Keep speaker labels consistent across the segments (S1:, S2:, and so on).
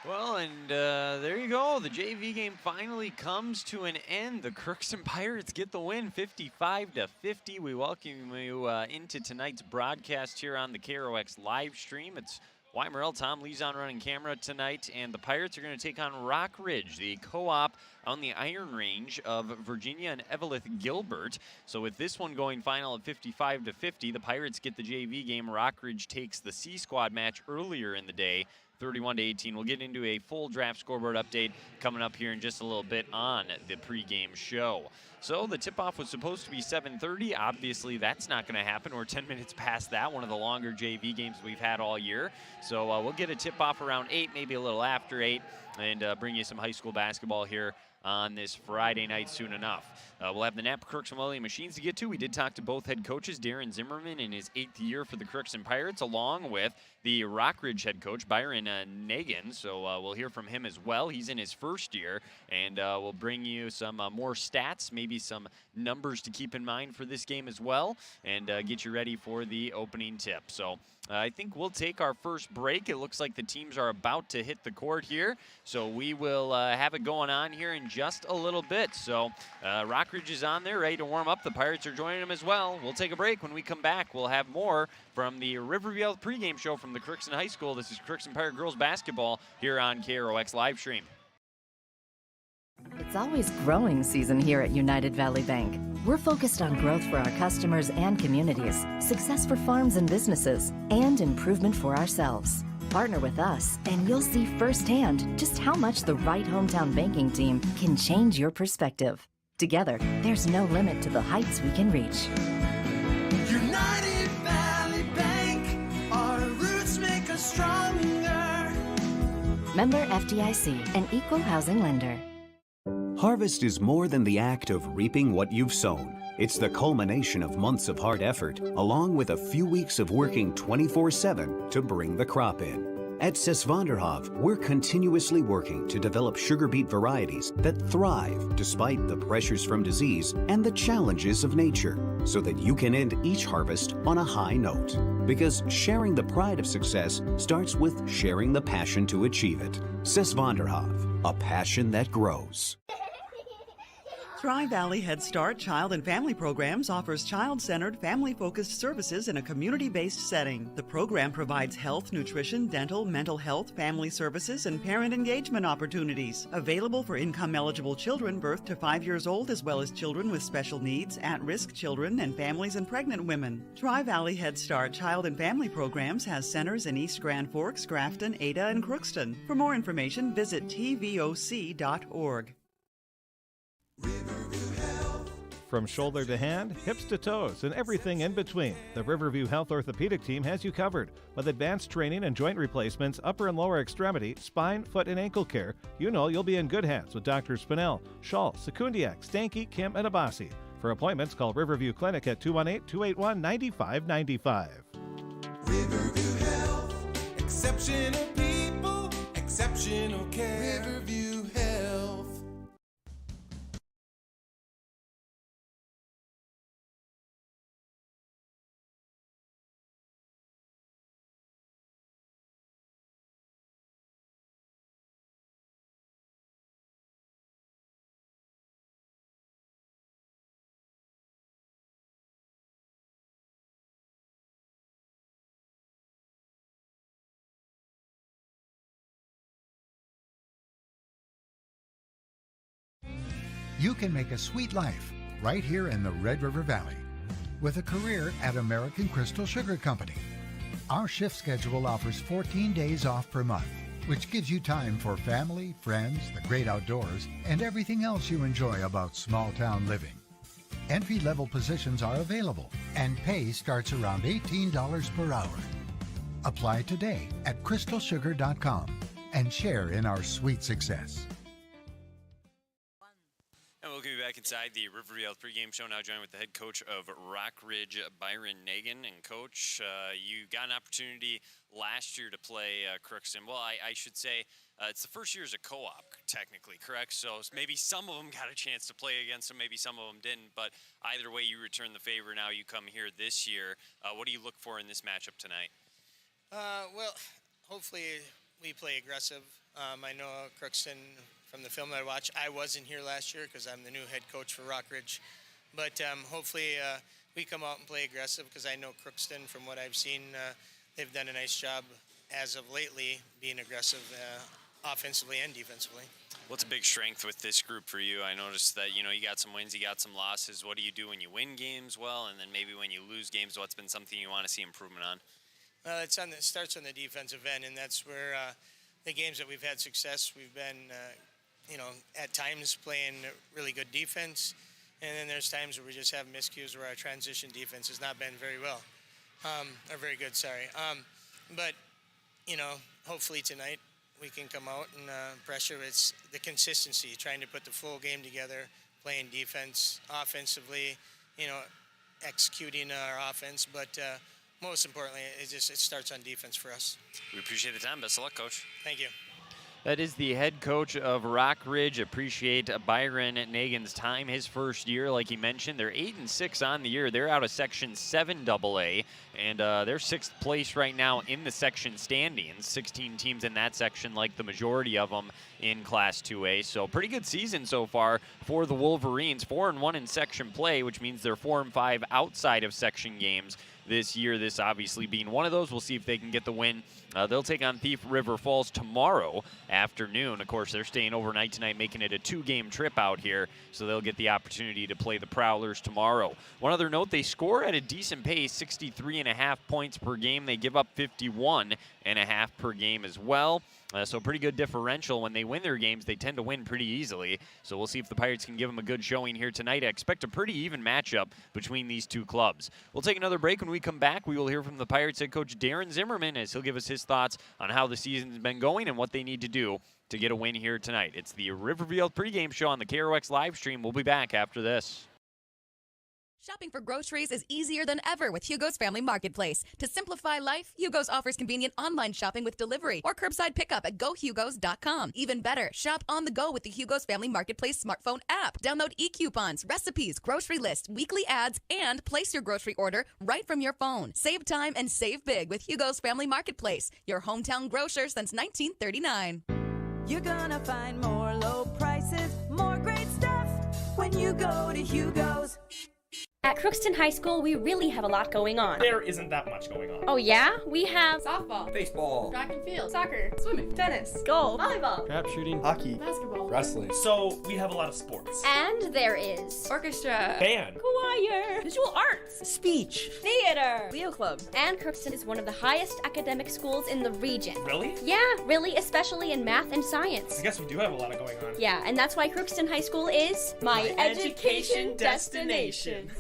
S1: Well, and there you go. The JV game finally comes to an end. The Crookston Pirates get the win, 55-50. We welcome you into tonight's broadcast here on the KROX live stream. It's Wyatt Morrell, Tom Lee's on running camera tonight, and the Pirates are going to take on Rock Ridge, the co-op on the Iron Range of Virginia and Evelyn Gilbert. So with this one going final at 55-50, the Pirates get the JV game. Rock Ridge takes the C Squad match earlier in the day, 31-18. We'll get into a full draft scoreboard update coming up here in just a little bit on the pregame show. So the tip-off was supposed to be 7:30. Obviously, that's not going to happen. We're 10 minutes past that, one of the longer JV games we've had all year. So we'll get a tip-off around 8, maybe a little after 8, and bring you some high school basketball here on this Friday night soon enough. We'll have the Napa Crookston William Machines to get to. We did talk to both head coaches, Darren Zimmerman in his 8th year for the Crookston Pirates, along with the Rock Ridge head coach, Byron Nagin. So we'll hear from him as well. He's in his first year, and we'll bring you some more stats, maybe some numbers to keep in mind for this game as well, and get you ready for the opening tip. So I think we'll take our first break. It looks like the teams are about to hit the court here, so we will have it going on here in just a little bit. So Rock Ridge is on there, ready to warm up. The Pirates are joining them as well. We'll take a break. When we come back, we'll have more from the Riverview pregame show from the Crookston High School. This is Crookston Pirate Girls Basketball here on KROX Live Stream.
S2: It's always growing season here at United Valley Bank. We're focused on growth for our customers and communities, success for farms and businesses, and improvement for ourselves. Partner with us, and you'll see firsthand just how much the right hometown banking team can change your perspective. Together, there's no limit to the heights we can reach.
S3: United Valley Bank, our roots make us stronger.
S2: Member FDIC, an equal housing lender.
S4: Harvest is more than the act of reaping what you've sown. It's the culmination of months of hard effort, along with a few weeks of working 24/7 to bring the crop in. At Sesvanderhof, we're continuously working to develop sugar beet varieties that thrive despite the pressures from disease and the challenges of nature, so that you can end each harvest on a high note. Because sharing the pride of success starts with sharing the passion to achieve it. Sesvanderhof, a passion that grows.
S5: Tri-Valley Head Start Child and Family Programs offers child-centered, family-focused services in a community-based setting. The program provides health, nutrition, dental, mental health, family services, and parent engagement opportunities. Available for income-eligible children birth to 5 years old, as well as children with special needs, at-risk children, and families and pregnant women. Tri-Valley Head Start Child and Family Programs has centers in East Grand Forks, Grafton, Ada, and Crookston. For more information, visit tvoc.org.
S6: From shoulder to hand, hips to toes, and everything in between, the Riverview Health Orthopedic Team has you covered. With advanced training and joint replacements, upper and lower extremity, spine, foot, and ankle care, you know you'll be in good hands with Drs. Spinell, Schall, Sekundiak, Stanky, Kim, and Abasi. For appointments, call Riverview Clinic at 218-281-9595.
S3: Riverview Health, exceptional people, exceptional care. Riverview Health.
S7: You can make a sweet life right here in the Red River Valley with a career at American Crystal Sugar Company. Our shift schedule offers 14 days off per month, which gives you time for family, friends, the great outdoors, and everything else you enjoy about small-town living. Entry-level positions are available, and pay starts around $18 per hour. Apply today at crystalsugar.com and share in our sweet success.
S1: And welcome you back inside the Riverview Health pregame show. Now joined with the head coach of Rock Ridge, Byron Nagin. And Coach, you got an opportunity last year to play Crookston. Well, I should say it's the first year as a co-op, technically, correct? So maybe some of them got a chance to play against them, maybe some of them didn't. But either way, you return the favor. Now you come here this year. What do you look for in this matchup tonight?
S8: Well, hopefully we play aggressive I know Crookston from the film that I watched. I wasn't here last year because I'm the new head coach for Rock Ridge. But hopefully we come out and play aggressive because I know Crookston, from what I've seen, they've done a nice job as of lately being aggressive offensively and defensively.
S1: What's a big strength with this group for you? I noticed that, you got some wins, you got some losses. What do you do when you win games well, and then maybe when you lose games, what's been something you want to see improvement on?
S8: Well, it starts on the defensive end, and that's where the games that we've had success, we've been, at times playing really good defense, and then there's times where we just have miscues where our transition defense has not been very well, or very good, sorry. But, hopefully tonight, we can come out and pressure. It's the consistency, trying to put the full game together, playing defense, offensively, executing our offense. But most importantly, it starts on defense for us.
S1: We appreciate the time. Best of luck, Coach.
S8: Thank you.
S1: That is the head coach of Rock Ridge. Appreciate Byron Nagin's time. His first year, like he mentioned, they're 8-6 on the year. They're out of Section 7 AA, and they're 6th place right now in the section standings. 16 teams in that section, like the majority of them in Class 2A. So pretty good season so far for the Wolverines. 4-1 in section play, which means they're 4-5 outside of section games this year. This obviously being one of those. We'll see if they can get the win. They'll take on Thief River Falls tomorrow afternoon. Of course, they're staying overnight tonight, making it a 2-game trip out here, so they'll get the opportunity to play the Prowlers tomorrow. One other note, they score at a decent pace, 63.5 points per game. They give up 51.5 per game as well. So pretty good differential. When they win their games, they tend to win pretty easily. So we'll see if the Pirates can give them a good showing here tonight. I expect a pretty even matchup between these two clubs. We'll take another break. When we come back, we will hear from the Pirates head coach Darren Zimmerman as he'll give us his thoughts on how the season's been going and what they need to do to get a win here tonight. It's the Riverview pregame show on the KROX live stream. We'll be back after this.
S9: Shopping for groceries is easier than ever with Hugo's Family Marketplace. To simplify life, Hugo's offers convenient online shopping with delivery or curbside pickup at gohugos.com. Even better, shop on the go with the Hugo's Family Marketplace smartphone app. Download e-coupons, recipes, grocery lists, weekly ads, and place your grocery order right from your phone. Save time and save big with Hugo's Family Marketplace, your hometown grocer since 1939.
S10: You're gonna find more low prices, more great stuff when you go to Hugo's.
S11: At Crookston High School, we really have a lot going on.
S12: There isn't that much going on.
S11: Oh yeah? We have
S13: softball,
S12: baseball,
S13: track and field, soccer, swimming, tennis,
S11: golf,
S13: volleyball,
S12: trap shooting, hockey,
S13: basketball,
S12: wrestling. So we have a lot of sports.
S11: And there is
S13: orchestra,
S12: band,
S11: choir,
S13: visual arts,
S10: speech,
S11: theater,
S13: Leo Club.
S11: And Crookston is one of the highest academic schools in the region.
S12: Really?
S11: Yeah, really, especially in math and science.
S12: I guess we do have a lot going on.
S11: Yeah, and that's why Crookston High School is
S13: my education destination.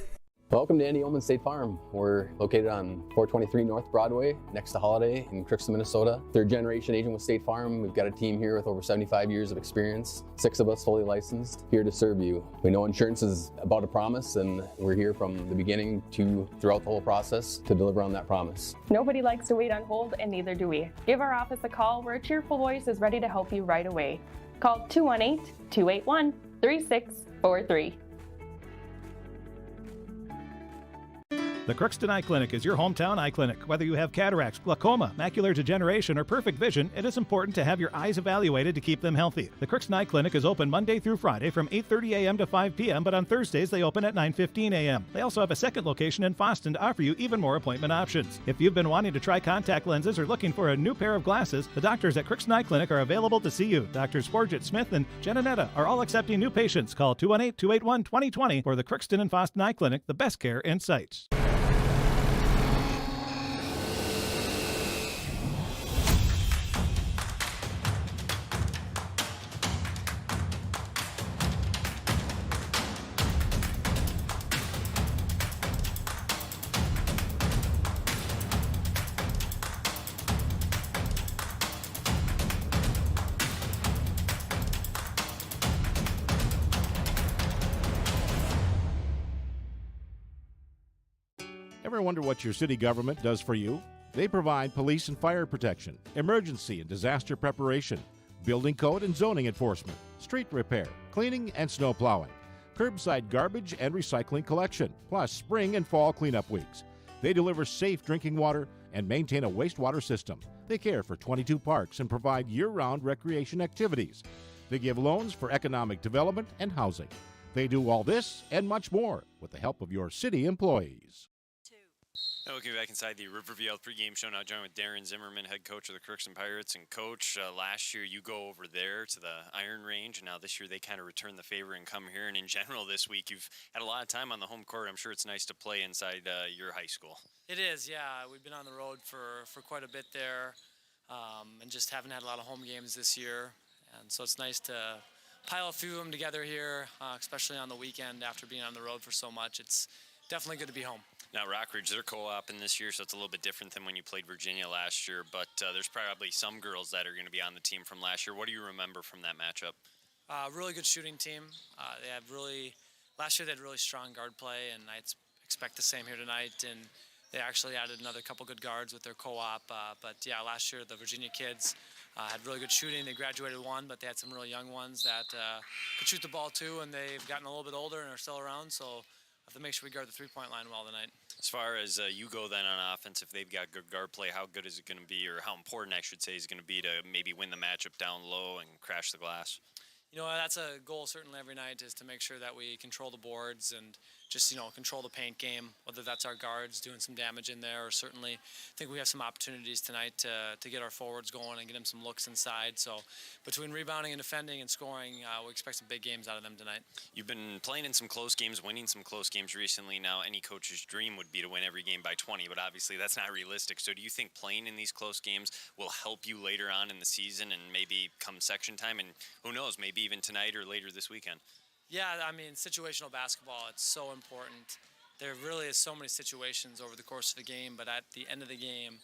S14: Welcome to Andy Ullman State Farm. We're located on 423 North Broadway, next to Holiday in Crookston, Minnesota. Third generation agent with State Farm. We've got a team here with over 75 years of experience, 6 of us fully licensed, here to serve you. We know insurance is about a promise, and we're here from the beginning to throughout the whole process to deliver on that promise.
S15: Nobody likes to wait on hold, and neither do we. Give our office a call where a cheerful voice is ready to help you right away. Call 218-281-3643.
S6: The Crookston Eye Clinic is your hometown eye clinic. Whether you have cataracts, glaucoma, macular degeneration, or perfect vision, it is important to have your eyes evaluated to keep them healthy. The Crookston Eye Clinic is open Monday through Friday from 8:30 a.m. to 5 p.m., but on Thursdays they open at 9:15 a.m. They also have a second location in Foston to offer you even more appointment options. If you've been wanting to try contact lenses or looking for a new pair of glasses, the doctors at Crookston Eye Clinic are available to see you. Drs. Forget, Smith, and Jananetta are all accepting new patients. Call 218-281-2020 for the Crookston and Foston Eye Clinic, the best care in sight.
S16: Ever wonder what your city government does for you? They provide police and fire protection, emergency and disaster preparation, building code and zoning enforcement, street repair, cleaning and snow plowing, curbside garbage and recycling collection, plus spring and fall cleanup weeks. They deliver safe drinking water and maintain a wastewater system. They care for 22 parks and provide year-round recreation activities. They give loans for economic development and housing. They do all this and much more with the help of your city employees.
S1: Looking back inside the Riverview Health pregame show, now joined with Darren Zimmerman, head coach of the Crookston Pirates. And Coach, last year you go over there to the Iron Range, and now this year they kind of return the favor and come here. And in general this week, you've had a lot of time on the home court. I'm sure it's nice to play inside your high school.
S17: It is, yeah. We've been on the road for quite a bit there, and just haven't had a lot of home games this year. And so it's nice to pile a few of them together here, especially on the weekend after being on the road for so much. It's definitely good to be home.
S1: Now, Rock Ridge, they're co-oping this year, so it's a little bit different than when you played Virginia last year, but there's probably some girls that are going to be on the team from last year. What do you remember from that matchup?
S17: Really good shooting team. Last year they had really strong guard play, and I expect the same here tonight, and they actually added another couple good guards with their co-op, but yeah, last year the Virginia kids had really good shooting. They graduated one, but they had some really young ones that could shoot the ball too, and they've gotten a little bit older and are still around, so I have to make sure we guard the three-point line well tonight.
S1: As far as you go then on offense, if they've got good guard play, how good is it going to be, or how important, I should say, is it going to be to maybe win the matchup down low and crash the glass?
S17: You know, that's a goal certainly every night, is to make sure that we control the boards and just, you know, control the paint game, whether that's our guards doing some damage in there, or certainly I think we have some opportunities tonight to get our forwards going and get them some looks inside. So between rebounding and defending and scoring, we expect some big games out of them tonight.
S1: You've been playing in some close games, winning some close games recently. Now, any coach's dream would be to win every game by 20, but obviously that's not realistic. So do you think playing in these close games will help you later on in the season and maybe come section time, and who knows, maybe even tonight or later this weekend?
S17: Yeah, I mean, situational basketball, it's so important. There really is so many situations over the course of the game, but at the end of the game,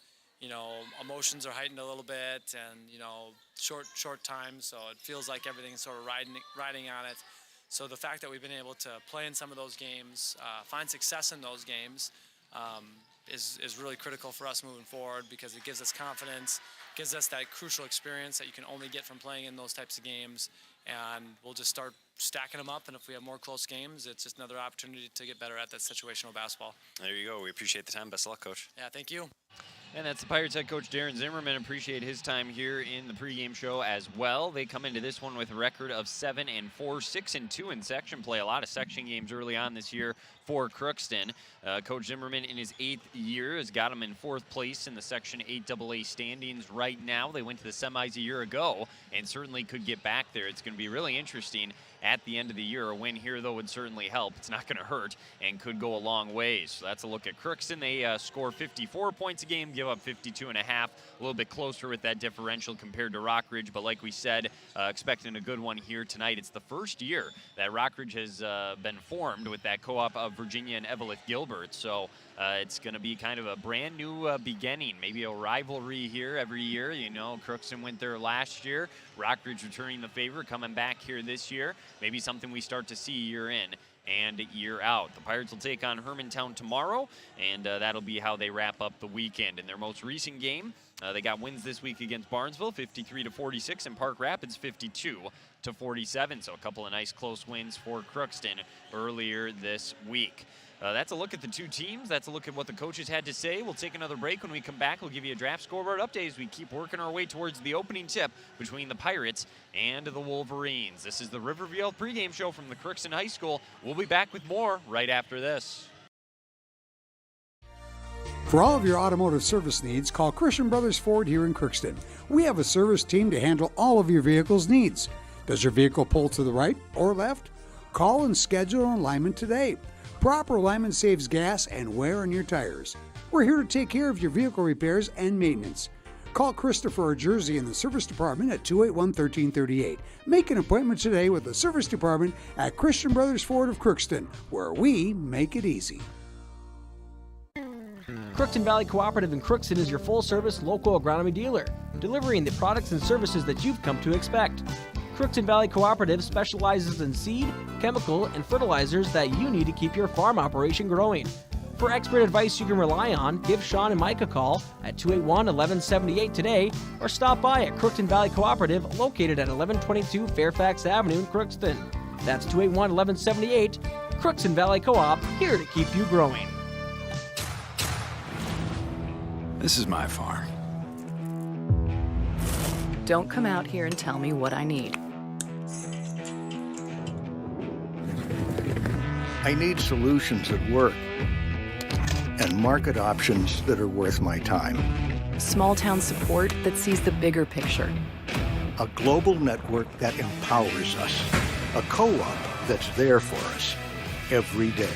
S17: you know, emotions are heightened a little bit, and, you know, short time, so it feels like everything's sort of riding on it. So the fact that we've been able to play in some of those games, find success in those games, is really critical for us moving forward, because it gives us confidence, gives us that crucial experience that you can only get from playing in those types of games, and we'll just start stacking them up, and if we have more close games, it's just another opportunity to get better at that situational basketball.
S1: There you go. We appreciate the time. Best of luck, Coach.
S17: Yeah, thank you.
S1: And that's the Pirates head coach Darren Zimmerman. Appreciate his time here in the pregame show as well. They come into this one with a record of 7-4, 6-2 in section play. A lot of section games early on this year for Crookston. Coach Zimmerman, in his 8th year, has got them in 4th place in the Section 8AA standings right now. They went to the semis a year ago and certainly could get back there. It's going to be really interesting at the end of the year. A win here, though, would certainly help. It's not going to hurt and could go a long ways. So that's a look at Crookston. They score 54 points a game, give up 52.5. A little bit closer with that differential compared to Rock Ridge, but like we said, expecting a good one here tonight. It's the first year that Rock Ridge has been formed with that co-op of Virginia and Evelyn Gilbert. So it's going to be kind of a brand new beginning, maybe a rivalry here every year. You know, Crookston went there last year. Rock Ridge returning the favor, coming back here this year. Maybe something we start to see year in and year out. The Pirates will take on Hermantown tomorrow, and that'll be how they wrap up the weekend. In their most recent game, they got wins this week against Barnesville, 53-46, and Park Rapids, 52-47. So a couple of nice close wins for Crookston earlier this week. That's a look at the two teams. That's a look at what the coaches had to say. We'll take another break. When we come back, we'll give you a draft scoreboard update as we keep working our way towards the opening tip between the Pirates and the Wolverines. This is the Riverview pregame show from the Crookston High School. We'll be back with more right after this.
S18: For all of your automotive service needs, call Christian Brothers Ford here in Crookston. We have a service team to handle all of your vehicle's needs. Does your vehicle pull to the right or left? Call and schedule an alignment today. Proper alignment saves gas and wear on your tires. We're here to take care of your vehicle repairs and maintenance. Call Christopher or Jersey in the service department at 281-1338. Make an appointment today with the service department at Christian Brothers Ford of Crookston, where we make it easy.
S19: Crookston Valley Cooperative in Crookston is your full-service local agronomy dealer, delivering the products and services that you've come to expect. Crookston Valley Cooperative specializes in seed, chemical, and fertilizers that you need to keep your farm operation growing. For expert advice you can rely on, give Sean and Mike a call at 281-1178 today, or stop by at Crookston Valley Cooperative, located at 1122 Fairfax Avenue in Crookston. That's 281-1178. Crookston Valley Co-op, here to keep you growing.
S20: This is my farm.
S21: Don't come out here and tell me what I need.
S22: I need solutions that work and market options that are worth my time.
S21: Small town support that sees the bigger picture.
S22: A global network that empowers us. A co-op that's there for us every day.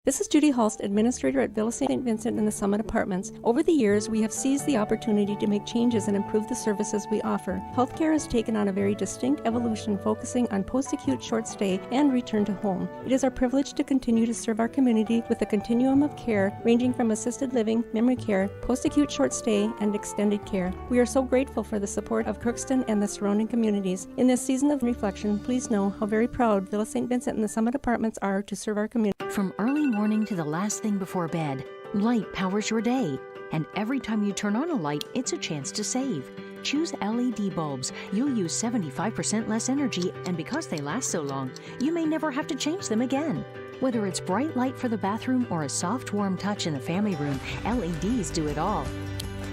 S23: This is Judy Hulst, Administrator at Villa St. Vincent and the Summit Apartments. Over the years, we have seized the opportunity to make changes and improve the services we offer. Healthcare has taken on a very distinct evolution, focusing on post-acute short stay and return to home. It is our privilege to continue to serve our community with a continuum of care ranging from assisted living, memory care, post-acute short stay, and extended care. We are so grateful for the support of Crookston and the surrounding communities. In this season of reflection, please know how very proud Villa St. Vincent and the Summit Apartments are to serve our community.
S24: From early morning to the last thing before bed, light powers your day. And every time you turn on a light, it's a chance to save. Choose LED bulbs. You'll use 75% less energy, and because they last so long, you may never have to change them again. Whether it's bright light for the bathroom or a soft, warm touch in the family room, LEDs do it all.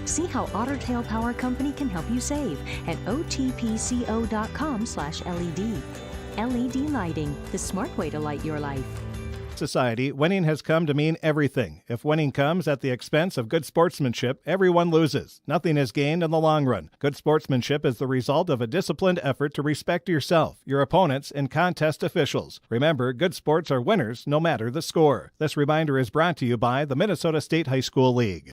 S24: See how Otter Tail Power Company can help you save at otpco.com/LED. LED lighting, the smart way to light your life.
S6: Society, winning has come to mean everything. If winning comes at the expense of good sportsmanship, everyone loses. Nothing is gained in the long run. Good sportsmanship is the result of a disciplined effort to respect yourself, your opponents, and contest officials. Remember, good sports are winners no matter the score. This reminder is brought to you by the Minnesota State High School League.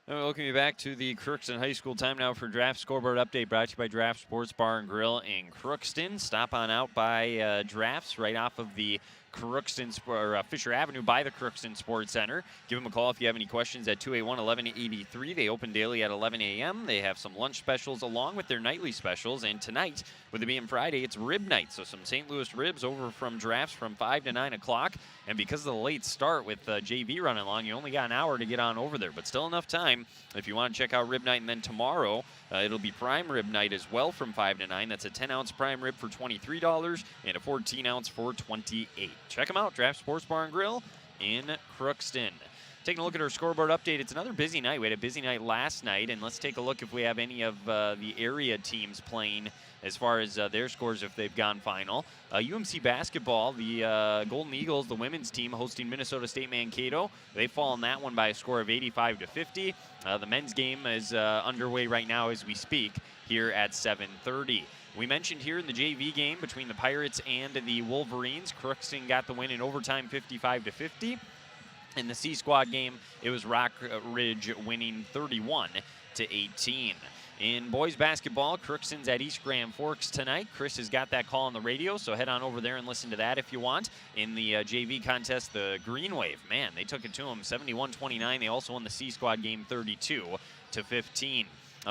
S1: Welcome you back to the Crookston High School. Time now for Draft Scoreboard Update, brought to you by Draft Sports Bar and Grill in Crookston. Stop on out by Drafts right off of the Crookston or Fisher Avenue by the Crookston Sports Center. Give them a call if you have any questions at 281-1183. They open daily at 11 a.m. They have some lunch specials along with their nightly specials. And tonight, with it being Friday, it's rib night. So some St. Louis ribs over from Drafts from 5 to 9 o'clock. And because of the late start with JV running long, you only got an hour to get on over there. But still enough time if you want to check out rib night. And then tomorrow, it'll be prime rib night as well from 5 to 9. That's a 10-ounce prime rib for $23 and a 14-ounce for $28. Check them out, Draft Sports Bar and Grill in Crookston. Taking a look at our scoreboard update, it's another busy night. We had a busy night last night, and let's take a look if we have any of the area teams playing as far as their scores if they've gone final. UMC basketball, the Golden Eagles, the women's team hosting Minnesota State Mankato. They fall in that one by a score of 85-50. The men's game is underway right now as we speak here at 7:30. We mentioned here in the JV game between the Pirates and the Wolverines, Crookston got the win in overtime 55-50. In the C Squad game, it was Rock Ridge winning 31-18. In boys basketball, Crookston's at East Grand Forks tonight. Chris has got that call on the radio, so head on over there and listen to that if you want. In the JV contest, the Green Wave, man, they took it to them 71-29. They also won the C Squad game 32-15.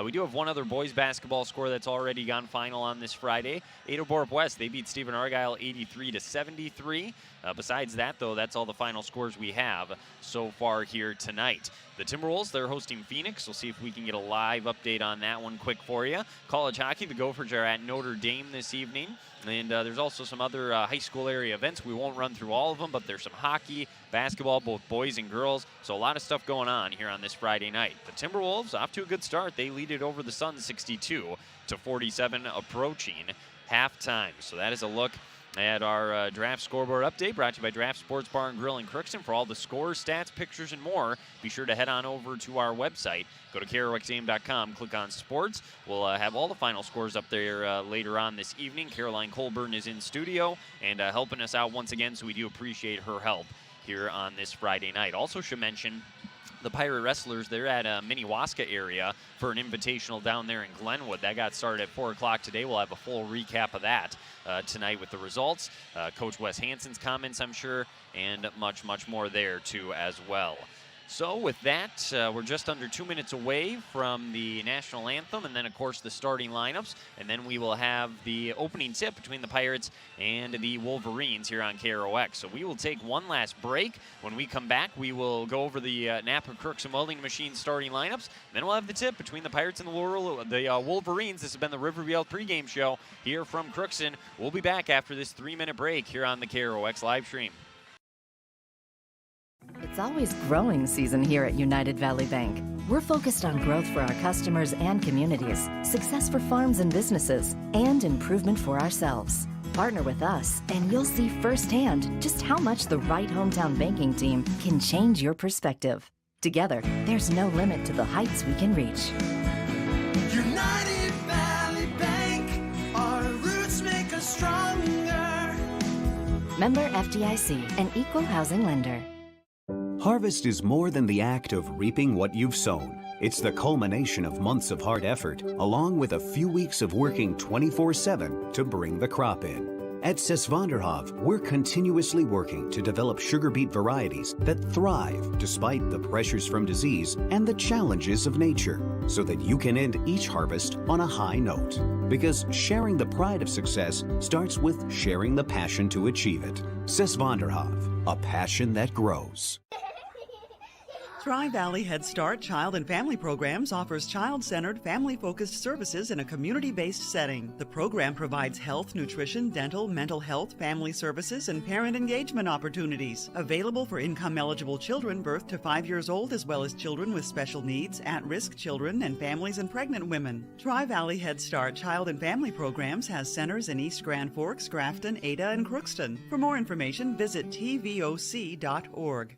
S1: We do have one other boys basketball score that's already gone final on this Friday. Ado Borup West, they beat Stephen Argyle 83-73. Besides that, though, that's all the final scores we have so far here tonight. The Timberwolves, they're hosting Phoenix. We'll see if we can get a live update on that one quick for you. College hockey, the Gophers are at Notre Dame this evening. And there's also some other high school area events. We won't run through all of them, but there's some hockey, basketball, both boys and girls. So a lot of stuff going on here on this Friday night. The Timberwolves off to a good start. They lead it over the Suns 62-47 approaching halftime. So that is a look at our draft scoreboard update, brought to you by Draft Sports Bar and Grill in Crookston. For all the scores, stats, pictures, and more, be sure to head on over to our website. Go to KROXAM.com, click on sports. We'll have all the final scores up there later on this evening. Caroline Colburn is in studio and helping us out once again, so we do appreciate her help here on this Friday night. Also should mention the Pirate Wrestlers, they're at Minnewaska area for an invitational down there in Glenwood. That got started at 4 o'clock today. We'll have a full recap of that tonight with the results. Coach Wes Hansen's comments, I'm sure, and much, much more there, too, as well. So with that, we're just under 2 minutes away from the national anthem and then, of course, the starting lineups. And then we will have the opening tip between the Pirates and the Wolverines here on KROX. So we will take one last break. When we come back, we will go over the Napa Crookston Welding Machine starting lineups. Then we'll have the tip between the Pirates and the Wolverines. This has been the Riverview Health pregame show here from Crookston. We'll be back after this 3-minute break here on the KROX live stream.
S2: It's It's always growing season here at United Valley Bank. We're focused on growth for our customers and communities, success for farms and businesses, and improvement for ourselves. Partner with us, and you'll see firsthand just how much the right hometown banking team can change your perspective. Together, there's no limit to the heights we can reach.
S3: United Valley Bank, our roots make us stronger.
S2: Member FDIC, an equal housing lender.
S4: Harvest is more than the act of reaping what you've sown. It's the culmination of months of hard effort, along with a few weeks of working 24/7 to bring the crop in. At Sesvanderhof, we're continuously working to develop sugar beet varieties that thrive despite the pressures from disease and the challenges of nature, so that you can end each harvest on a high note. Because sharing the pride of success starts with sharing the passion to achieve it. Sesvanderhof, a passion that grows.
S5: Tri-Valley Head Start Child and Family Programs offers child-centered, family-focused services in a community-based setting. The program provides health, nutrition, dental, mental health, family services, and parent engagement opportunities. Available for income-eligible children birth to 5 years old, as well as children with special needs, at-risk children, and families and pregnant women. Tri-Valley Head Start Child and Family Programs has centers in East Grand Forks, Grafton, Ada, and Crookston. For more information, visit tvoc.org.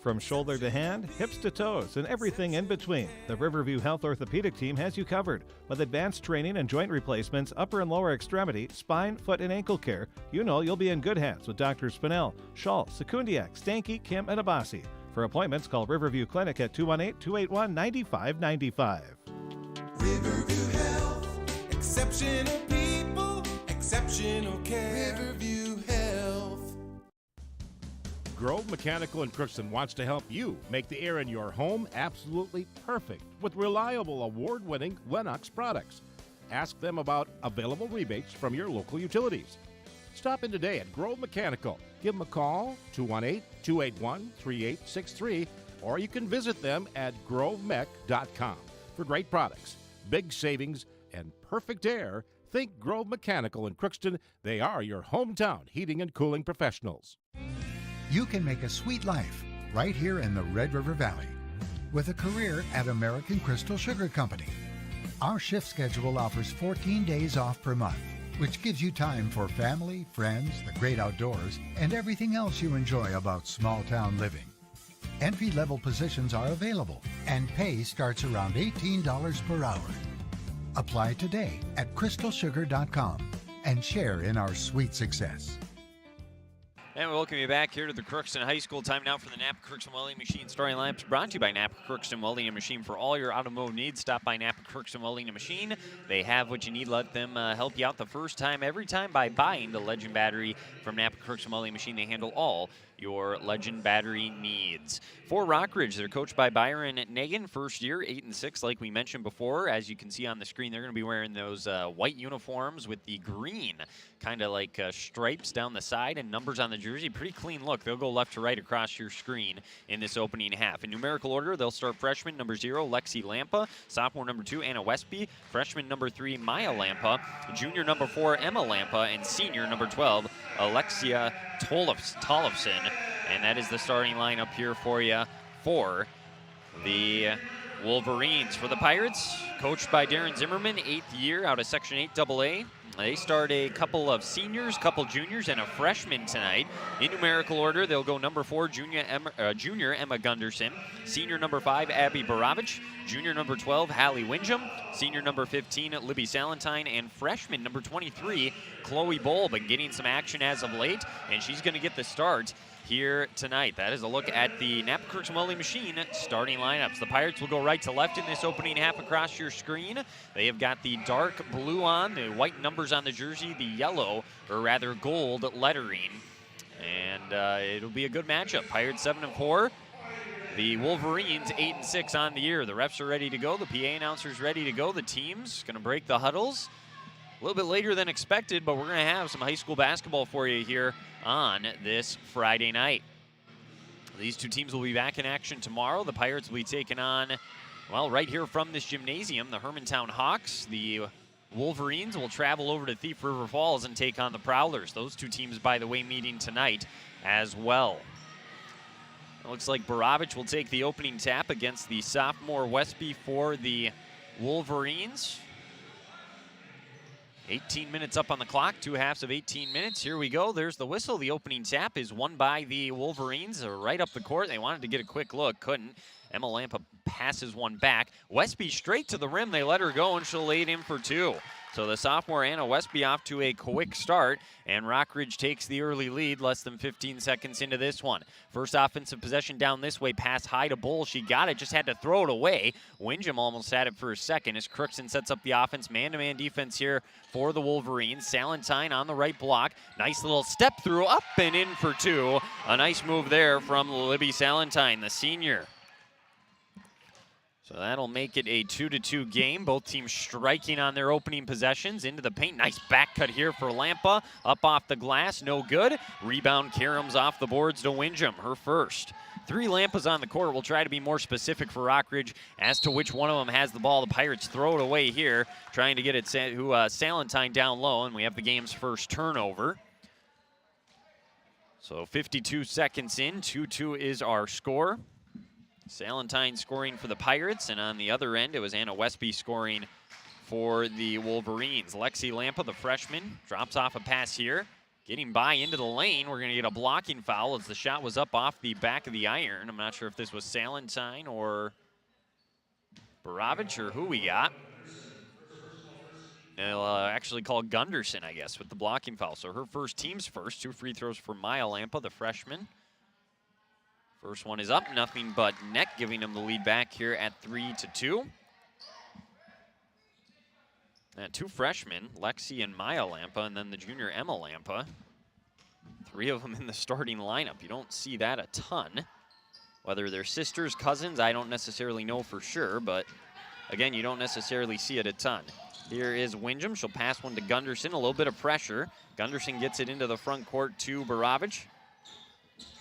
S6: From shoulder to hand, hips to toes, and everything in between, the Riverview Health Orthopedic Team has you covered. With advanced training and joint replacements, upper and lower extremity, spine, foot, and ankle care, you know you'll be in good hands with Drs. Spinell, Schall, Sekundiak, Stanky, Kim, and Abasi. For appointments, call Riverview Clinic at 218-281-9595.
S3: Riverview Health, exceptional people, exceptional care. Riverview Health.
S16: Grove Mechanical in Crookston wants to help you make the air in your home absolutely perfect with reliable, award-winning Lennox products. Ask them about available rebates from your local utilities. Stop in today at Grove Mechanical. Give them a call, 218-281-3863, or you can visit them at grovemech.com. For great products, big savings, and perfect air, think Grove Mechanical in Crookston. They are your hometown heating and cooling professionals.
S7: You can make a sweet life right here in the Red River Valley with a career at American Crystal Sugar Company. Our shift schedule offers 14 days off per month, which gives you time for family, friends, the great outdoors, and everything else you enjoy about small town living. Entry-level positions are available, and pay starts around $18 per hour. Apply today at crystalsugar.com and share in our sweet success.
S1: And we welcome you back here to the Crookston High School. Time now for the Napa Crookston Welding Machine Story Lamps, brought to you by Napa Crookston Welding and Machine. For all your automotive needs, stop by Napa Crookston Welding and Machine. They have what you need. Let them help you out the first time, every time, by buying the Legend battery from Napa Crookston Welding and Machine. They handle all your Legend battery needs. For Rock Ridge, they're coached by Byron Nagan, first year, 8-6, like we mentioned before. As you can see on the screen, they're going to be wearing those white uniforms with the green kind of like stripes down the side and numbers on the jersey. Pretty clean look. They'll go left to right across your screen in this opening half. In numerical order, they'll start freshman number 0, Lexi Lampa, sophomore number 2, Anna Westby, freshman number 3, Maya Lampa, junior number 4, Emma Lampa, and senior number 12, Alexia Tollefson. And that is the starting lineup here for you for the Wolverines. For the Pirates, coached by Darren Zimmerman, 8th year out of Section 8 AA. They start a couple of seniors, couple juniors, and a freshman tonight. In numerical order, they'll go number 4, junior Emma Gunderson, senior number 5, Abby Baravich, junior number 12, Hallie Wingham, senior number 15, Libby Salentine, and freshman number 23, Chloe Bohl. Been getting some action as of late, and she's going to get the start here tonight. That is a look at the Napa Crookston Welding Machine starting lineups. The Pirates will go right to left in this opening half across your screen. They have got the dark blue on, the white numbers on the jersey, the yellow, or rather gold lettering. And it'll be a good matchup. Pirates 7-4. The Wolverines 8-6 on the year. The refs are ready to go. The PA announcer's ready to go. The team's going to break the huddles a little bit later than expected, but we're going to have some high school basketball for you here on this Friday night. These two teams will be back in action tomorrow. The Pirates will be taking on, well, right here from this gymnasium, the Hermantown Hawks. The Wolverines will travel over to Thief River Falls and take on the Prowlers. Those two teams, by the way, meeting tonight as well. It looks like Borovich will take the opening tap against the sophomore Westby for the Wolverines. 18 minutes up on the clock, 2 halves of 18 minutes. Here we go. There's the whistle. The opening tap is won by the Wolverines right up the court. They wanted to get a quick look, couldn't. Emma Lampa passes one back. Westby straight to the rim. They let her go, and she'll lay it in for 2. So the sophomore Anna Westby off to a quick start, and Rock Ridge takes the early lead less than 15 seconds into this one. First offensive possession down this way, pass high to Bull. She got it, just had to throw it away. Windham almost had it for a second as Crookston sets up the offense. Man-to-man defense here for the Wolverines. Salentine on the right block. Nice little step through, up and in for 2. A nice move there from Libby Salentine, the senior. So that'll make it a 2-2 game. Both teams striking on their opening possessions into the paint. Nice back cut here for Lampa. Up off the glass, no good. Rebound Karams off the boards to Windham, her first. 3 Lampas on the court. We'll try to be more specific for Rock Ridge as to which one of them has the ball. The Pirates throw it away here, trying to get it to Salentine down low, and we have the game's first turnover. So 52 seconds in, 2-2 is our score. Salentine scoring for the Pirates, and on the other end, it was Anna Westby scoring for the Wolverines. Lexi Lampa, the freshman, drops off a pass here. Getting by into the lane. We're going to get a blocking foul as the shot was up off the back of the iron. I'm not sure if this was Salentine or Borovich or who we got. They'll actually call Gunderson, I guess, with the blocking foul. So her first, team's first. 2 free throws for Maya Lampa, the freshman. First one is up, nothing but net, giving them the lead back here at 3-2. And 2 freshmen, Lexi and Maya Lampa, and then the junior Emma Lampa. 3 of them in the starting lineup. You don't see that a ton. Whether they're sisters, cousins, I don't necessarily know for sure, but again, you don't necessarily see it a ton. Here is Windham. She'll pass one to Gunderson, a little bit of pressure. Gunderson gets it into the front court to Borovich.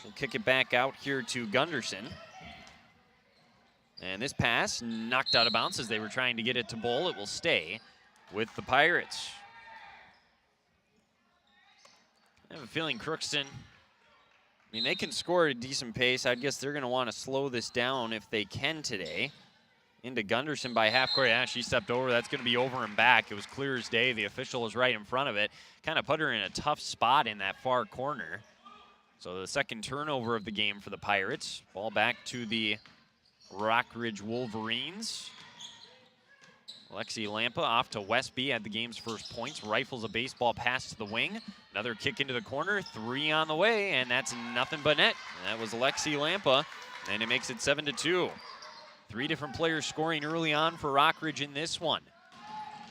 S1: She'll kick it back out here to Gunderson. And this pass knocked out of bounds as they were trying to get it to Bull. It will stay with the Pirates. I have a feeling Crookston, I mean, they can score at a decent pace. I guess they're going to want to slow this down if they can today. Into Gunderson by half court. Yeah, she stepped over. That's going to be over and back. It was clear as day. The official was right in front of it. Kind of put her in a tough spot in that far corner. So the second turnover of the game for the Pirates. Ball back to the Rock Ridge Wolverines. Lexi Lampa off to Westby at the game's first points. Rifles a baseball pass to the wing. Another kick into the corner. 3 on the way, and that's nothing but net. And that was Lexi Lampa, and it makes it 7-2. 3 different players scoring early on for Rock Ridge in this one.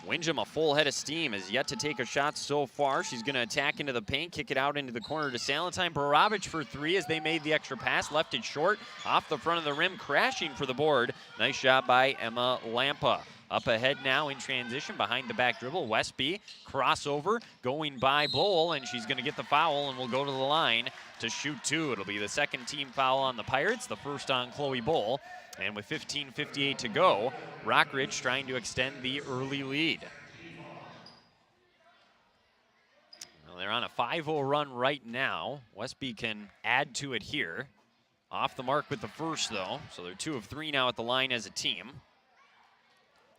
S1: Windham, a full head of steam, has yet to take a shot so far. She's going to attack into the paint, kick it out into the corner to Salentine. Borovich for 3 as they made the extra pass. Left it short, off the front of the rim, crashing for the board. Nice shot by Emma Lampa. Up ahead now in transition, behind the back dribble. Westby, crossover, going by Bowl, and she's going to get the foul and will go to the line to shoot 2. It'll be the second team foul on the Pirates, the first on Chloe Bowl. And with 15:58 to go, Rock Ridge trying to extend the early lead. Well, they're on a 5-0 run right now. Westby can add to it here. Off the mark with the first, though. So they're 2 of 3 now at the line as a team.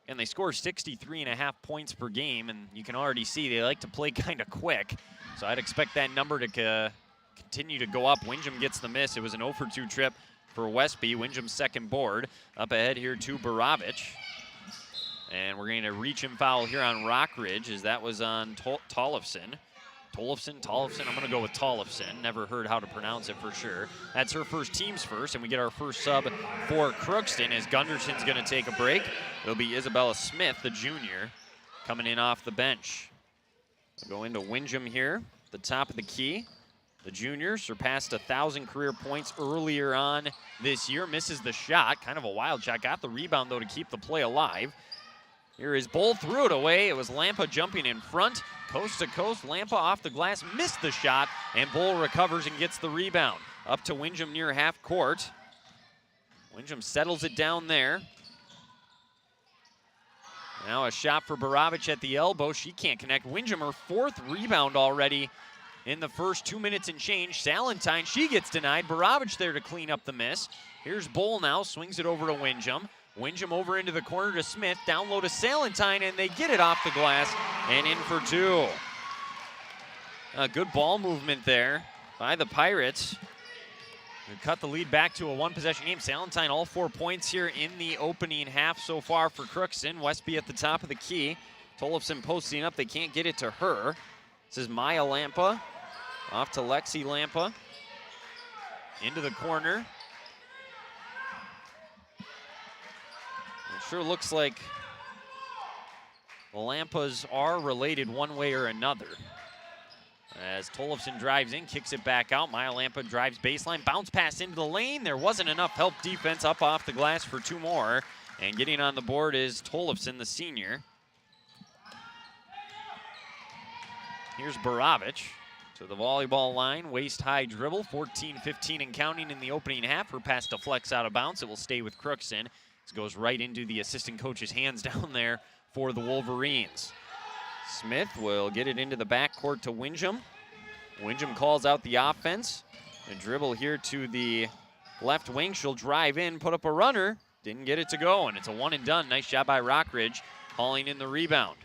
S1: And they score 63.5 points per game, and you can already see they like to play kind of quick. So I'd expect that number to continue to go up. Windham gets the miss. It was an 0 for 2 trip for Westby. Windham's second board. Up ahead here to Borovich. And we're going to reach and foul here on Rock Ridge, as that was on Tollefson. Tollefson, I'm going to go with Tollefson. Never heard how to pronounce it for sure. That's her first, team's first, and we get our first sub for Crookston as Gunderson's going to take a break. It'll be Isabella Smith, the junior, coming in off the bench. We'll go into Windham here, the top of the key. The junior surpassed 1,000 career points earlier on this year. Misses the shot, kind of a wild shot. Got the rebound, though, to keep the play alive. Here is Bull, threw it away. It was Lampa jumping in front. Coast to coast, Lampa off the glass, missed the shot, and Bull recovers and gets the rebound. Up to Windham near half court. Windham settles it down there. Now a shot for Borovich at the elbow. She can't connect. Windjam, her 4th rebound already in the first 2 minutes and change. Salentine, she gets denied. Borovich there to clean up the miss. Here's Bull now, swings it over to Windjam. Windjam over into the corner to Smith. Down low to Salentine, and they get it off the glass and in for 2. Good ball movement there by the Pirates. They cut the lead back to a 1-possession game. Salentine all 4 points here in the opening half so far for Crookston. Westby at the top of the key. Tollefson posting up. They can't get it to her. This is Maya Lampa. Off to Lexi Lampa. Into the corner. It sure looks like the Lampas are related one way or another. As Tollefson drives in, kicks it back out. Maya Lampa drives baseline, bounce pass into the lane. There wasn't enough help defense, up off the glass for 2 more. And getting on the board is Tollefson, the senior. Here's Borovich to the volleyball line, waist-high dribble, 14-15 and counting in the opening half. Her pass deflects out of bounds. It will stay with Crookston. This goes right into the assistant coach's hands down there for the Wolverines. Smith will get it into the backcourt to Windjam. Windjam calls out the offense. A dribble here to the left wing. She'll drive in, put up a runner. Didn't get it to go, and it's a one and done. Nice job by Rock Ridge, hauling in the rebound.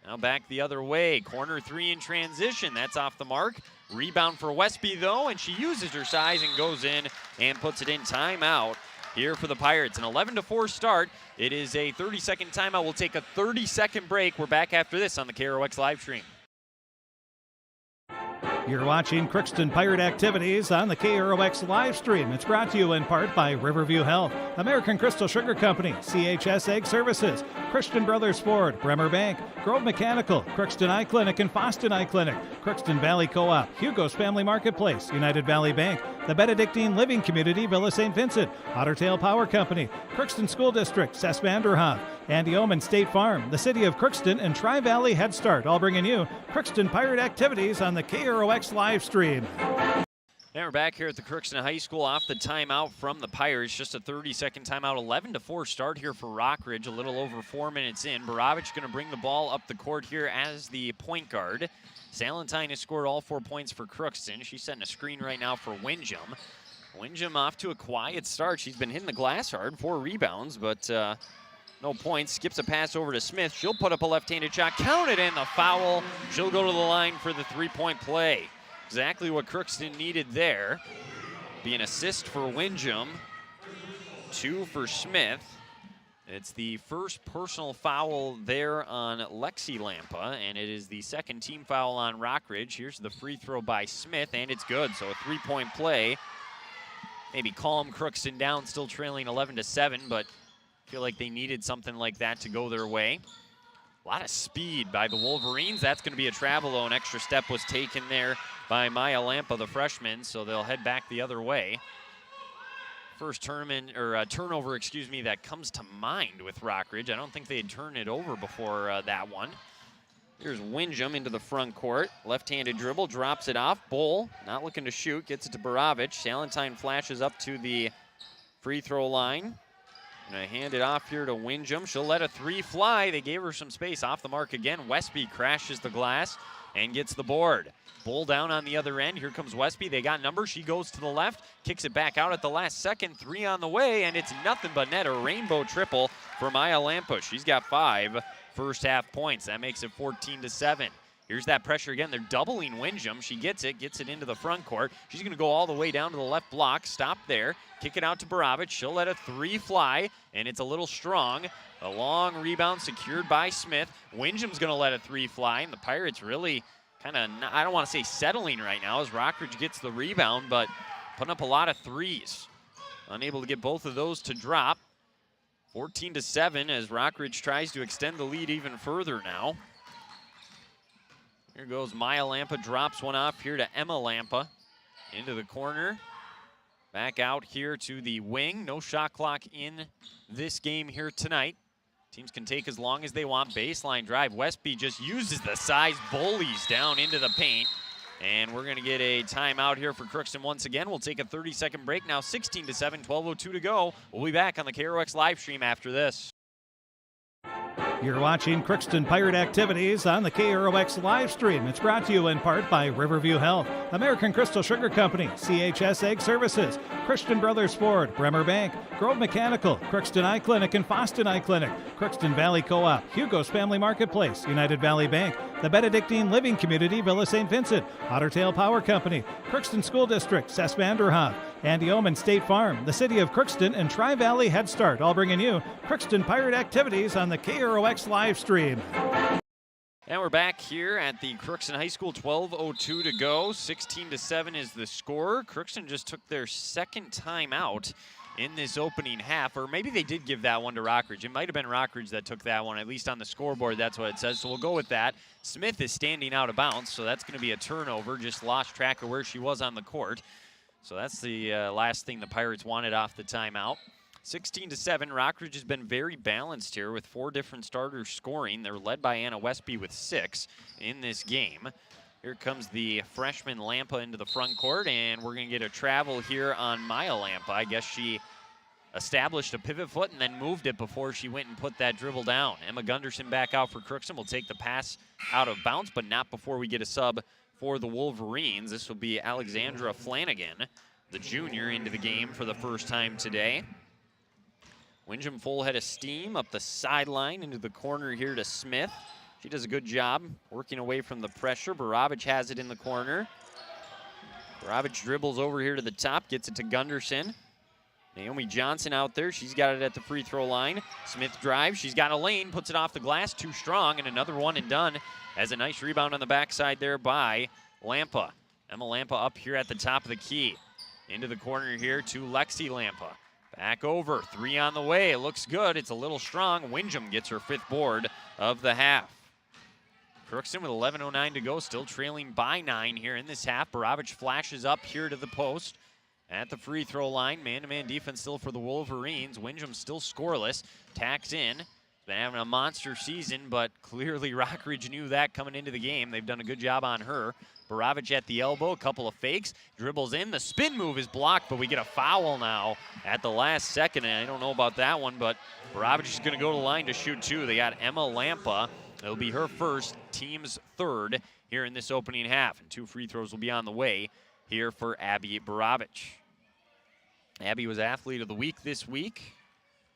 S1: Now back the other way. Corner 3 in transition. That's off the mark. Rebound for Westby, though, and she uses her size and goes in and puts it in. Timeout here for the Pirates. An 11-4 start. It is a 30-second timeout. We'll take a 30-second break. We're back after this on the KROX live stream.
S6: You're watching Crookston Pirate activities on the KROX live stream. It's brought to you in part by Riverview Health, American Crystal Sugar Company, CHS Egg Services, Christian Brothers Ford, Bremer Bank, Grove Mechanical, Crookston Eye Clinic and Foston Eye Clinic, Crookston Valley Co-op, Hugo's Family Marketplace, United Valley Bank, the Benedictine Living Community, Villa St. Vincent, Ottertail Power Company, Crookston School District, Cess Vanderhoff, Andy Omen State Farm, the City of Crookston, and Tri-Valley Head Start, all bringing you Crookston Pirate activities on the KROX live stream.
S1: And we're back here at the Crookston High School off the timeout from the Pirates. Just a 30-second timeout, 11-4 start here for Rock Ridge, a little over 4 minutes in. Borovich going to bring the ball up the court here as the point guard. Salentine has scored all 4 points for Crookston. She's setting a screen right now for Windjam. Windjam off to a quiet start. She's been hitting the glass hard, 4 rebounds, but no points. Skips a pass over to Smith. She'll put up a left-handed shot. Count it, and the foul. She'll go to the line for the 3-point play. Exactly what Crookston needed there. Be an assist for Windjam. 2 for Smith. It's the first personal foul there on Lexi Lampa, and it is the second team foul on Rock Ridge. Here's the free throw by Smith, and it's good. So a 3-point play. Maybe calm Crookston down, still trailing 11-7, but I feel like they needed something like that to go their way. A lot of speed by the Wolverines. That's going to be a travel. An extra step was taken there by Maya Lampa, the freshman, so they'll head back the other way. First turnover, excuse me, that comes to mind with Rock Ridge. I don't think they had turned it over before that one. Here's Windjam into the front court. Left-handed dribble, drops it off. Bull, not looking to shoot, gets it to Borovich. Salentine flashes up to the free throw line. Gonna hand it off here to Windjam. She'll let a 3 fly. They gave her some space. Off the mark again. Westby crashes the glass and gets the board. Bull down on the other end. Here comes Westby. They got numbers. She goes to the left, kicks it back out at the last second. 3 on the way, and it's nothing but net. A rainbow triple for Maya Lampa. She's got 5 first half points. That makes it 14-7. Here's that pressure again. They're doubling Windjam. She gets it into the front court. She's going to go all the way down to the left block. Stop there. Kick it out to Borovich. She'll let a 3 fly, and it's a little strong. A long rebound secured by Smith. Windjam's going to let a 3 fly, and the Pirates really kind of, I don't want to say settling right now as Rock Ridge gets the rebound, but putting up a lot of 3s. Unable to get both of those to drop. 14-7 as Rock Ridge tries to extend the lead even further now. Here goes Maya Lampa, drops one off here to Emma Lampa. Into the corner. Back out here to the wing. No shot clock in this game here tonight. Teams can take as long as they want. Baseline drive. Westby just uses the size, bullies down into the paint. And we're going to get a timeout here for Crookston once again. We'll take a 30-second break now. 16-7, 12:02 to go. We'll be back on the KROX live stream after this.
S6: You're watching Crookston Pirate activities on the KROX live stream. It's brought to you in part by Riverview Health, American Crystal Sugar Company, CHS Egg Services, Christian Brothers Ford, Bremer Bank, Grove Mechanical, Crookston Eye Clinic and Foston Eye Clinic, Crookston Valley Co-op, Hugo's Family Marketplace, United Valley Bank, the Benedictine Living Community, Villa St. Vincent, Ottertail Power Company, Crookston School District, Cess Vanderhoff, Andy Omen State Farm, the City of Crookston, and Tri-Valley Head Start, all bringing you Crookston Pirate activities on the KROX live stream.
S1: And we're back here at the Crookston High School, 12:02 to go. 16-7 is the score. Crookston just took their second time out in this opening half, or maybe they did give that one to Rock Ridge. It might have been Rock Ridge that took that one, at least on the scoreboard, that's what it says. So we'll go with that. Smith is standing out of bounds, so that's going to be a turnover. Just lost track of where she was on the court. So that's the last thing the Pirates wanted off the timeout. 16-7, Rock Ridge has been very balanced here with 4 different starters scoring. They're led by Anna Westby with 6 in this game. Here comes the freshman Lampa into the front court, and we're going to get a travel here on Maya Lampa. I guess she established a pivot foot and then moved it before she went and put that dribble down. Emma Gunderson back out for Crookston will take the pass out of bounds, but not before we get a sub for the Wolverines. This will be Alexandra Flanagan, the junior, into the game for the first time today. Windham full head of steam up the sideline into the corner here to Smith. She does a good job working away from the pressure. Baravic has it in the corner. Baravic dribbles over here to the top, gets it to Gunderson. Naomi Johnson out there. She's got it at the free throw line. Smith drives. She's got a lane, puts it off the glass, too strong, and another one and done. As a nice rebound on the backside there by Lampa. Emma Lampa up here at the top of the key. Into the corner here to Lexi Lampa. Back over, 3 on the way. It looks good. It's a little strong. Windham gets her 5th board of the half. Crookston with 11:09 to go, still trailing by 9 here in this half. Baravic flashes up here to the post at the free throw line. Man-to-man defense still for the Wolverines. Windham still scoreless. Tacks in. Been having a monster season, but clearly Rock Ridge knew that coming into the game. They've done a good job on her. Baravic at the elbow, a couple of fakes, dribbles in. The spin move is blocked, but we get a foul now at the last second, and I don't know about that one, but Baravic is going to go to the line to shoot 2. They got Emma Lampa. It'll be her first, team's 3rd here in this opening half, and 2 free throws will be on the way here for Abby Baravic. Abby was Athlete of the Week this week.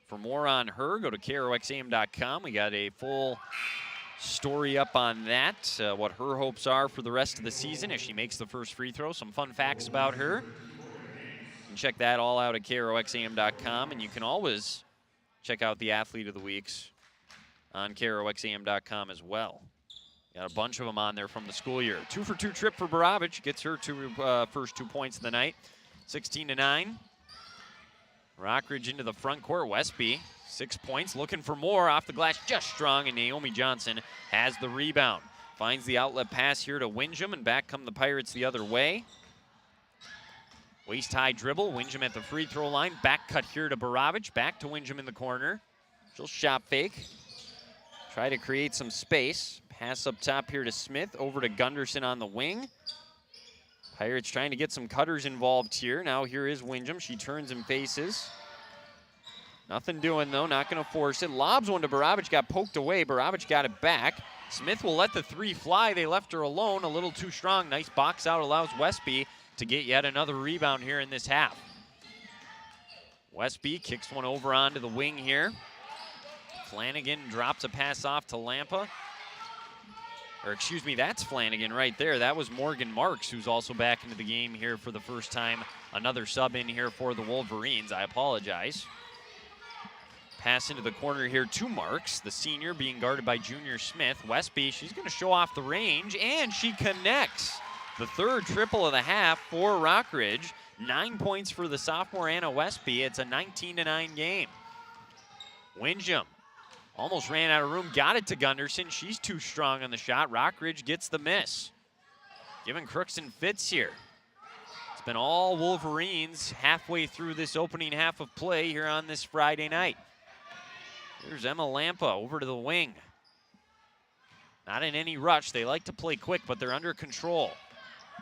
S1: For more on her, go to KROXAM.com. We got a full story up on that, what her hopes are for the rest of the season as she makes the first free throw. Some fun facts about her. You can check that all out at KROXAM.com, and you can always check out the Athlete of the Weeks on KROXAM.com as well. Got a bunch of them on there from the school year. 2 for 2 trip for Baravic, gets her first 2 points of the night. 16-9. Rock Ridge into the front court. Westby, 6 points, looking for more off the glass, just strong, and Naomi Johnson has the rebound. Finds the outlet pass here to Windham, and back come the Pirates the other way. Waist-high dribble, Windham at the free throw line. Back cut here to Baravic, back to Windham in the corner. She'll shot fake. Try to create some space. Pass up top here to Smith, over to Gunderson on the wing. Pirates trying to get some cutters involved here. Now here is Windham. She turns and faces. Nothing doing, though. Not going to force it. Lobs one to Baravic. Got poked away. Baravic got it back. Smith will let the 3 fly. They left her alone. A little too strong. Nice box out. Allows Westby to get yet another rebound here in this half. Westby kicks one over onto the wing here. Flanagan drops a pass off to Lampa. Or excuse me, that's Flanagan right there. That was Morgan Marks, who's also back into the game here for the first time. Another sub in here for the Wolverines. I apologize. Pass into the corner here to Marks, the senior being guarded by junior Smith. Westby, she's going to show off the range, and she connects. The 3rd triple of the half for Rock Ridge. 9 points for the sophomore Anna Westby. It's a 19-9 game. Windham almost ran out of room, got it to Gunderson. She's too strong on the shot. Rock Ridge gets the miss. Giving Crookston fits here. It's been all Wolverines halfway through this opening half of play here on this Friday night. Here's Emma Lampa over to the wing. Not in any rush. They like to play quick, but they're under control.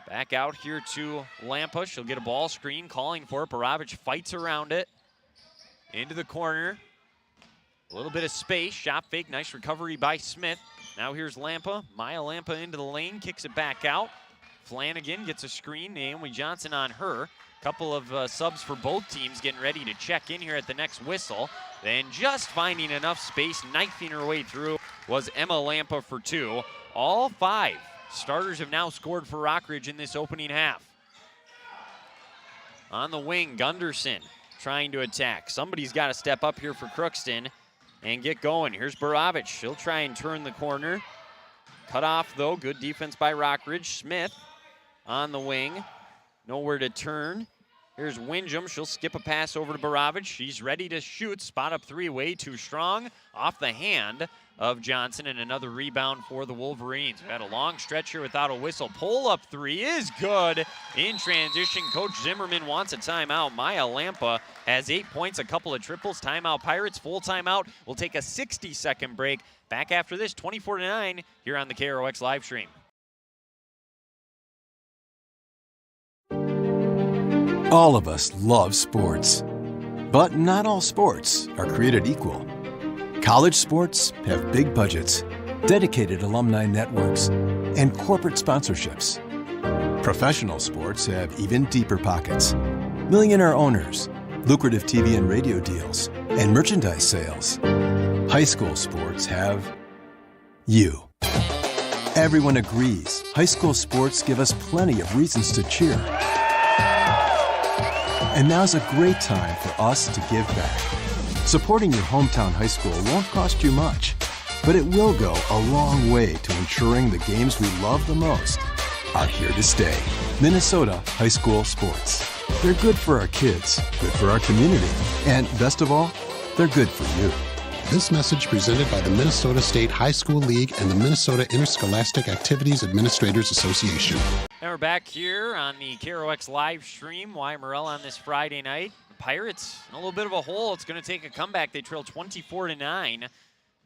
S1: Back out here to Lampa. She'll get a ball screen, calling for it. Baravic fights around it. Into the corner. A little bit of space, shot fake, nice recovery by Smith. Now here's Lampa. Maya Lampa into the lane, kicks it back out. Flanagan gets a screen, Naomi Johnson on her. Couple of subs for both teams getting ready to check in here at the next whistle. Then just finding enough space, knifing her way through, was Emma Lampa for 2. All 5 starters have now scored for Rock Ridge in this opening half. On the wing, Gunderson trying to attack. Somebody's got to step up here for Crookston and get going. Here's Baravich. She'll try and turn the corner. Cut off, though. Good defense by Rock Ridge. Smith on the wing. Nowhere to turn. Here's Windjam. She'll skip a pass over to Baravich. She's ready to shoot. Spot up 3, way too strong. Off the hand of Johnson, and another rebound for the Wolverines. We've had a long stretch here without a whistle. Pull up 3 is good in transition. Coach Zimmerman wants a timeout. Maya Lampa has 8 points, a couple of triples. Timeout Pirates, full timeout. We'll take a 60-second break. Back after this, 24-9 here on the KROX live stream.
S8: All of us love sports, but not all sports are created equal. College sports have big budgets, dedicated alumni networks, and corporate sponsorships. Professional sports have even deeper pockets, millionaire owners, lucrative TV and radio deals, and merchandise sales. High school sports have you. Everyone agrees high school sports give us plenty of reasons to cheer. And now's a great time for us to give back. Supporting your hometown high school won't cost you much, but it will go a long way to ensuring the games we love the most are here to stay. Minnesota high school sports. They're good for our kids, good for our community, and best of all, they're good for you.
S9: This message presented by the Minnesota State High School League and the Minnesota Interscholastic Activities Administrators Association.
S1: And we're back here on the KROX live stream. Wyatt Morrell on this Friday night. Pirates in a little bit of a hole. It's going to take a comeback. They trail 24-9.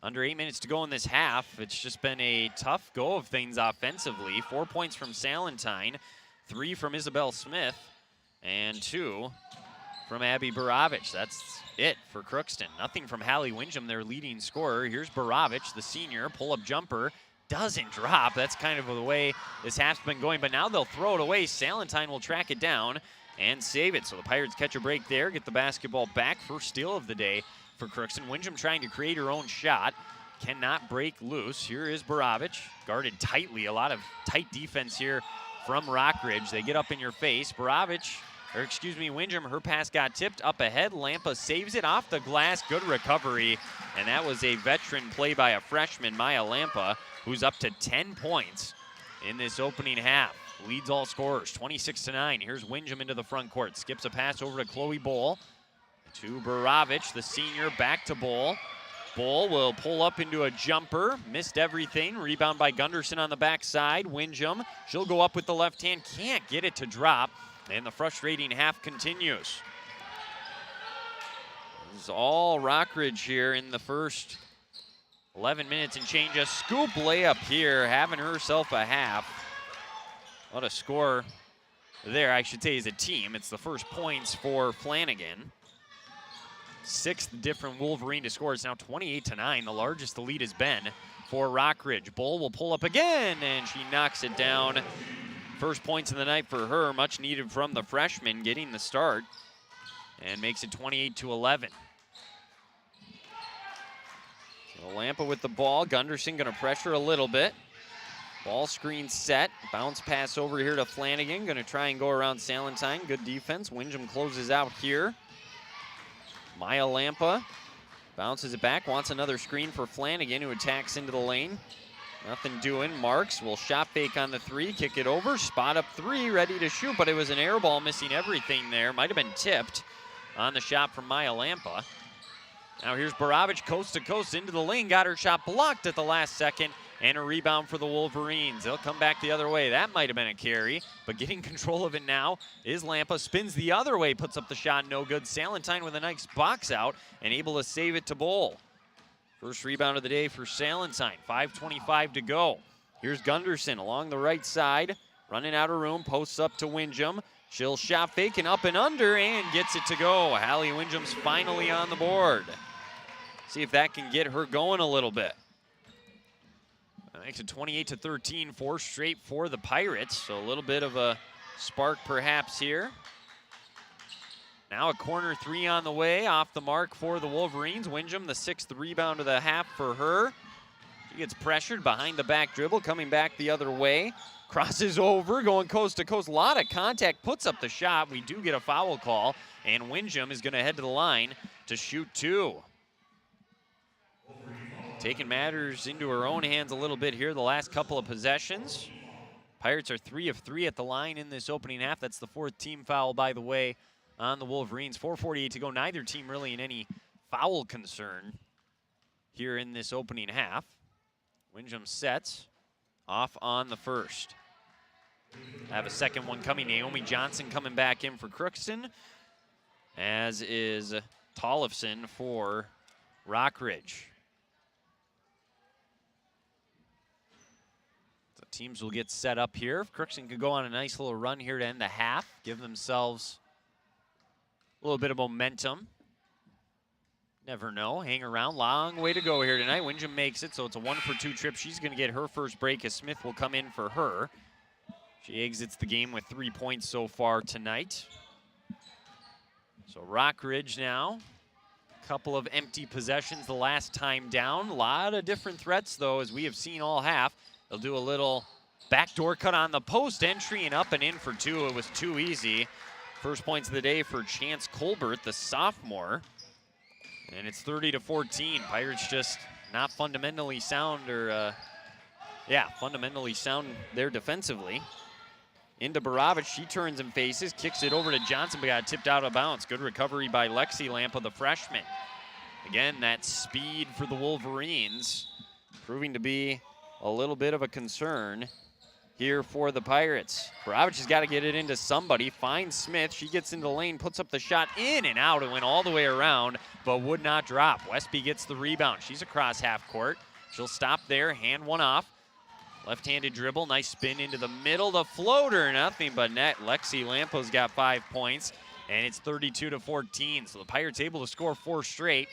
S1: Under 8 minutes to go in this half. It's just been a tough go of things offensively. 4 points from Salentine, 3 from Isabel Smith, and 2 from Abby Baravich. That's it for Crookston. Nothing from Hallie Windjam, their leading scorer. Here's Baravich, the senior, pull-up jumper. Doesn't drop. That's kind of the way this half's been going, but now they'll throw it away. Salentine will track it down and save it. So the Pirates catch a break there, get the basketball back. First steal of the day for Crookston. Windjam trying to create her own shot. Cannot break loose. Here is Baravich, guarded tightly. A lot of tight defense here from Rock Ridge. They get up in your face. Windjam, her pass got tipped up ahead. Lampa saves it off the glass. Good recovery. And that was a veteran play by a freshman, Maya Lampa, who's up to 10 points in this opening half. Leads all scorers, 26-9. Here's Windjam into the front court. Skips a pass over to Chloe Bull. To Baravich, the senior, back to Bull. Bull will pull up into a jumper. Missed everything. Rebound by Gunderson on the backside. Windjam, she'll go up with the left hand. Can't get it to drop. And the frustrating half continues. This is all Rock Ridge here in the first 11 minutes and change. A scoop layup here, having herself a half. What a score there, I should say, as a team. It's the first points for Flanagan. 6th different Wolverine to score. It's now 28-9, the largest the lead has been for Rock Ridge. Bull will pull up again, and she knocks it down. First points of the night for her, much needed from the freshman, getting the start, and makes it 28-11. So Lampa with the ball. Gunderson going to pressure a little bit. Ball screen set. Bounce pass over here to Flanagan. Going to try and go around Salentine. Good defense. Windjam closes out here. Maya Lampa bounces it back. Wants another screen for Flanagan, who attacks into the lane. Nothing doing. Marks will shot fake on the 3. Kick it over. Spot up 3. Ready to shoot, but it was an air ball, missing everything there. Might have been tipped on the shot from Maya Lampa. Now here's Baravich, coast to coast into the lane. Got her shot blocked at the last second. And a rebound for the Wolverines. They'll come back the other way. That might have been a carry, but getting control of it now is Lampa. Spins the other way, puts up the shot, no good. Salentine with a nice box out and able to save it to Bull. First rebound of the day for Salentine. 5:25 to go. Here's Gunderson along the right side, running out of room, posts up to Windjam. She'll shot fake and up and under and gets it to go. Hallie Windjam's finally on the board. See if that can get her going a little bit. Makes it 28-13, 4 straight for the Pirates. So a little bit of a spark perhaps here. Now a corner 3 on the way, off the mark for the Wolverines. Windham, the 6th rebound of the half for her. She gets pressured behind the back dribble, coming back the other way. Crosses over, going coast to coast. A lot of contact, puts up the shot. We do get a foul call, and Windham is going to head to the line to shoot 2. Taking matters into her own hands a little bit here the last couple of possessions. Pirates are 3 of 3 at the line in this opening half. That's the 4th team foul, by the way, on the Wolverines. 4:48 to go. Neither team really in any foul concern here in this opening half. Windham sets off on the first. Have a second one coming. Naomi Johnson coming back in for Crookston, as is Tollefson for Rock Ridge. So teams will get set up here. Crookston could go on a nice little run here to end the half, give themselves a little bit of momentum. Never know. Hang around. Long way to go here tonight. Windham makes it, so it's a 1-for-2 trip. She's going to get her first break as Smith will come in for her. She exits the game with 3 points so far tonight. So Rock Ridge now. A couple of empty possessions the last time down. A lot of different threats, though, as we have seen all half. They'll do a little backdoor cut on the post entry and up and in for 2. It was too easy. First points of the day for Chance Colbert, the sophomore. And it's 30-14. Pirates just not fundamentally sound, or fundamentally sound there defensively. Into Baravich, she turns and faces, kicks it over to Johnson, but got tipped out of bounds. Good recovery by Lexi Lampa, the freshman. Again, that speed for the Wolverines proving to be a little bit of a concern here for the Pirates. Baravich has got to get it into somebody, finds Smith. She gets into the lane, puts up the shot, in and out. It went all the way around, but would not drop. Westby gets the rebound. She's across half court. She'll stop there, hand one off. Left-handed dribble, nice spin into the middle. The floater, nothing but net. Lexi Lampa's got 5 points, and it's 32-14. So the Pirates able to score 4 straight,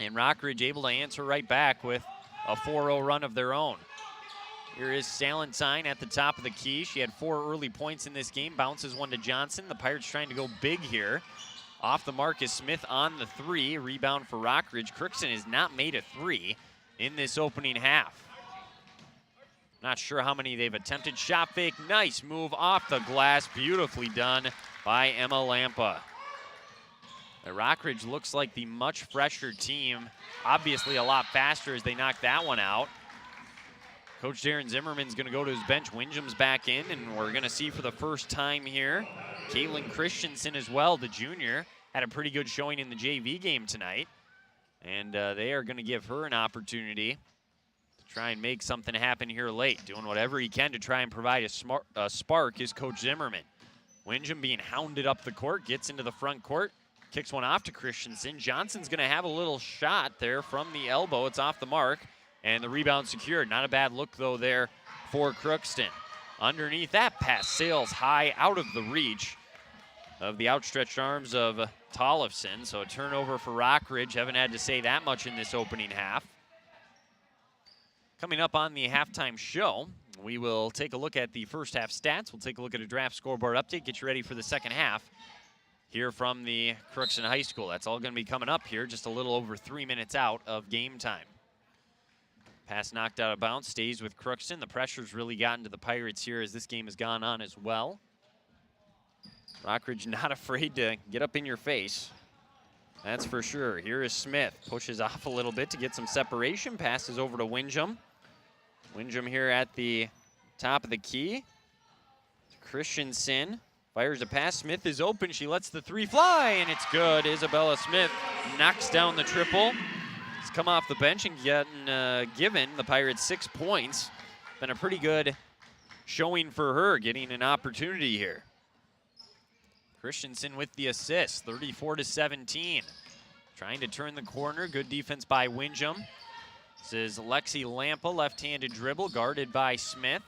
S1: and Rock Ridge able to answer right back with a 4-0 run of their own. Here is Salentine at the top of the key. She had 4 early points in this game, bounces one to Johnson. The Pirates trying to go big here. Off the mark is Smith on the 3. Rebound for Rock Ridge. Crookston has not made a 3 in this opening half. Not sure how many they've attempted. Shot fake, nice move off the glass. Beautifully done by Emma Lampa. The Rock Ridge looks like the much fresher team. Obviously a lot faster as they knock that one out. Coach Darren Zimmerman's going to go to his bench. Windham's back in, and we're going to see for the first time here Caitlin Christensen as well, the junior. Had a pretty good showing in the JV game tonight. And they are going to give her an opportunity to try and make something happen here late. Doing whatever he can to try and provide a spark is Coach Zimmerman. Windham being hounded up the court, gets into the front court, kicks one off to Christensen. Johnson's going to have a little shot there from the elbow. It's off the mark. And the rebound secured. Not a bad look, though, there for Crookston. Underneath that pass, sails high out of the reach of the outstretched arms of Tollefson. So a turnover for Rock Ridge. Haven't had to say that much in this opening half. Coming up on the halftime show, we will take a look at the first half stats. We'll take a look at a draft scoreboard update, get you ready for the second half here from the Crookston High School. That's all going to be coming up here, just a little over 3 minutes out of game time. Pass knocked out of bounds, stays with Crookston. The pressure's really gotten to the Pirates here as this game has gone on as well. Rock Ridge not afraid to get up in your face. That's for sure. Here is Smith. Pushes off a little bit to get some separation. Passes over to Windham. Windham here at the top of the key. Christensen fires a pass. Smith is open. She lets the 3 fly, and it's good. Isabella Smith knocks down the triple. Come off the bench and given the Pirates 6 points. Been a pretty good showing for her, getting an opportunity here. Christensen with the assist, 34-17. Trying to turn the corner, good defense by Windham. This is Lexi Lampa, left-handed dribble, guarded by Smith.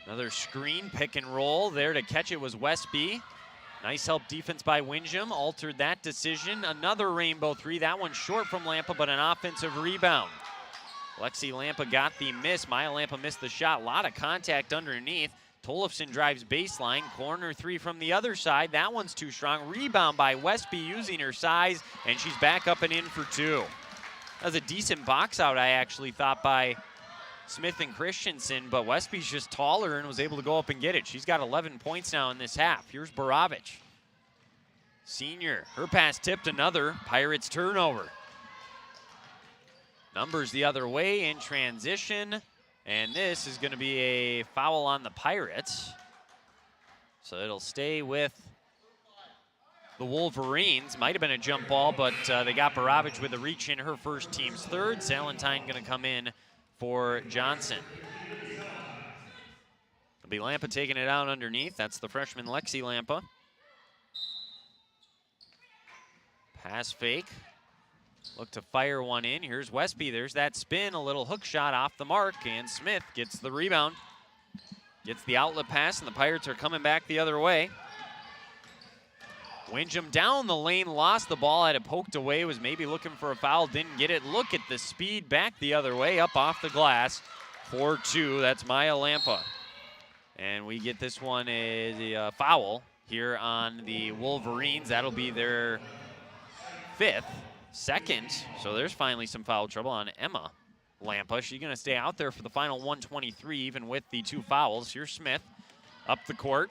S1: Another screen, pick and roll. There to catch it was Westby. Nice help defense by Windham, altered that decision. Another rainbow three, that one short from Lampa, but an offensive rebound. Lexi Lampa got the miss. Maya Lampa missed the shot. A lot of contact underneath. Tollefson drives baseline. Corner three from the other side. That one's too strong. Rebound by Westby using her size, and she's back up and in for two. That was a decent box out, I actually thought, by Smith and Christensen, but Westby's just taller and was able to go up and get it. She's got 11 points now in this half. Here's Borovich. Senior, her pass tipped, another Pirates turnover. Numbers the other way in transition, and this is going to be a foul on the Pirates. So it'll stay with the Wolverines. Might have been a jump ball, but they got Borovich with a reach in, her first, team's third. Salentine going to come in for Johnson. It'll be Lampa taking it out underneath. That's the freshman Lexi Lampa. Pass fake. Look to fire one in. Here's Westby. There's that spin. A little hook shot off the mark, and Smith gets the rebound. Gets the outlet pass, and the Pirates are coming back the other way. Windham down the lane, lost the ball, had it poked away, was maybe looking for a foul, didn't get it. Look at the speed back the other way, up off the glass. 4-2, that's Maya Lampa. And we get this one as a foul here on the Wolverines. That'll be their second. So there's finally some foul trouble on Emma Lampa. She's going to stay out there for the final 123, even with the two fouls. Here's Smith up the court.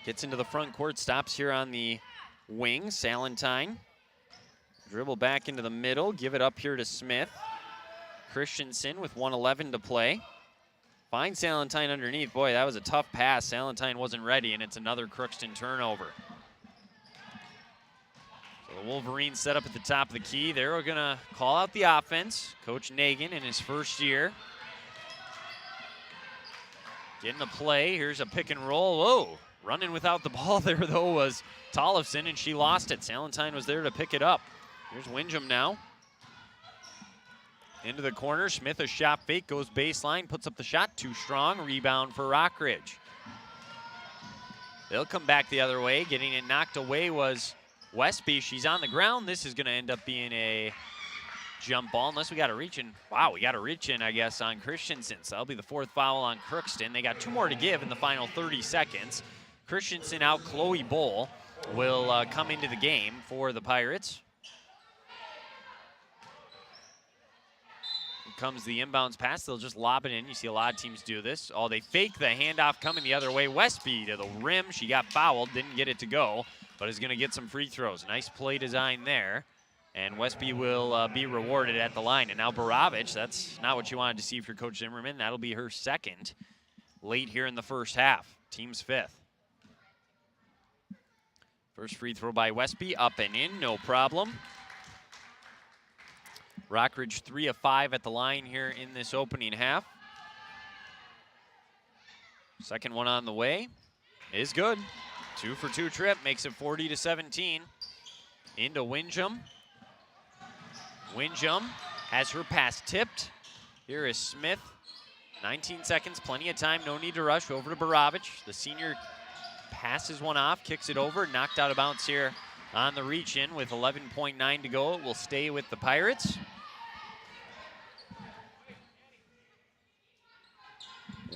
S1: Gets into the front court, stops here on the wing. Salentine. Dribble back into the middle, give it up here to Smith. Christensen with 1:11 to play. Finds Salentine underneath. Boy, that was a tough pass. Salentine wasn't ready, and it's another Crookston turnover. So the Wolverines set up at the top of the key. They're going to call out the offense. Coach Nagin in his first year. Getting a play. Here's a pick and roll. Whoa. Running without the ball there, though, was Tollefson, and she lost it. Salentine was there to pick it up. Here's Windham now. Into the corner. Smith, a shot fake, goes baseline, puts up the shot. Too strong. Rebound for Rock Ridge. They'll come back the other way. Getting it knocked away was Westby. She's on the ground. This is going to end up being a jump ball, unless we got a reach in. Wow, we got a reach in, I guess, on Christensen. So that'll be the fourth foul on Crookston. They got two more to give in the final 30 seconds. Christensen out. Chloe Bull will come into the game for the Pirates. Here comes the inbounds pass. They'll just lob it in. You see a lot of teams do this. Oh, they fake the handoff coming the other way. Westby to the rim. She got fouled. Didn't get it to go, but is going to get some free throws. Nice play design there. And Westby will be rewarded at the line. And now Borovich, that's not what you wanted to see for Coach Zimmerman. That'll be her second late here in the first half. Team's fifth. First free throw by Westby, up and in, no problem. Rock Ridge 3 of 5 at the line here in this opening half. Second one on the way is good. 2 for 2 trip, makes it 40-17. Into Windham. Windham has her pass tipped. Here is Smith. 19 seconds, plenty of time, no need to rush. Over to Borovich. The senior passes one off, kicks it over, knocked out of bounds here on the reach in with 11.9 to go. It will stay with the Pirates.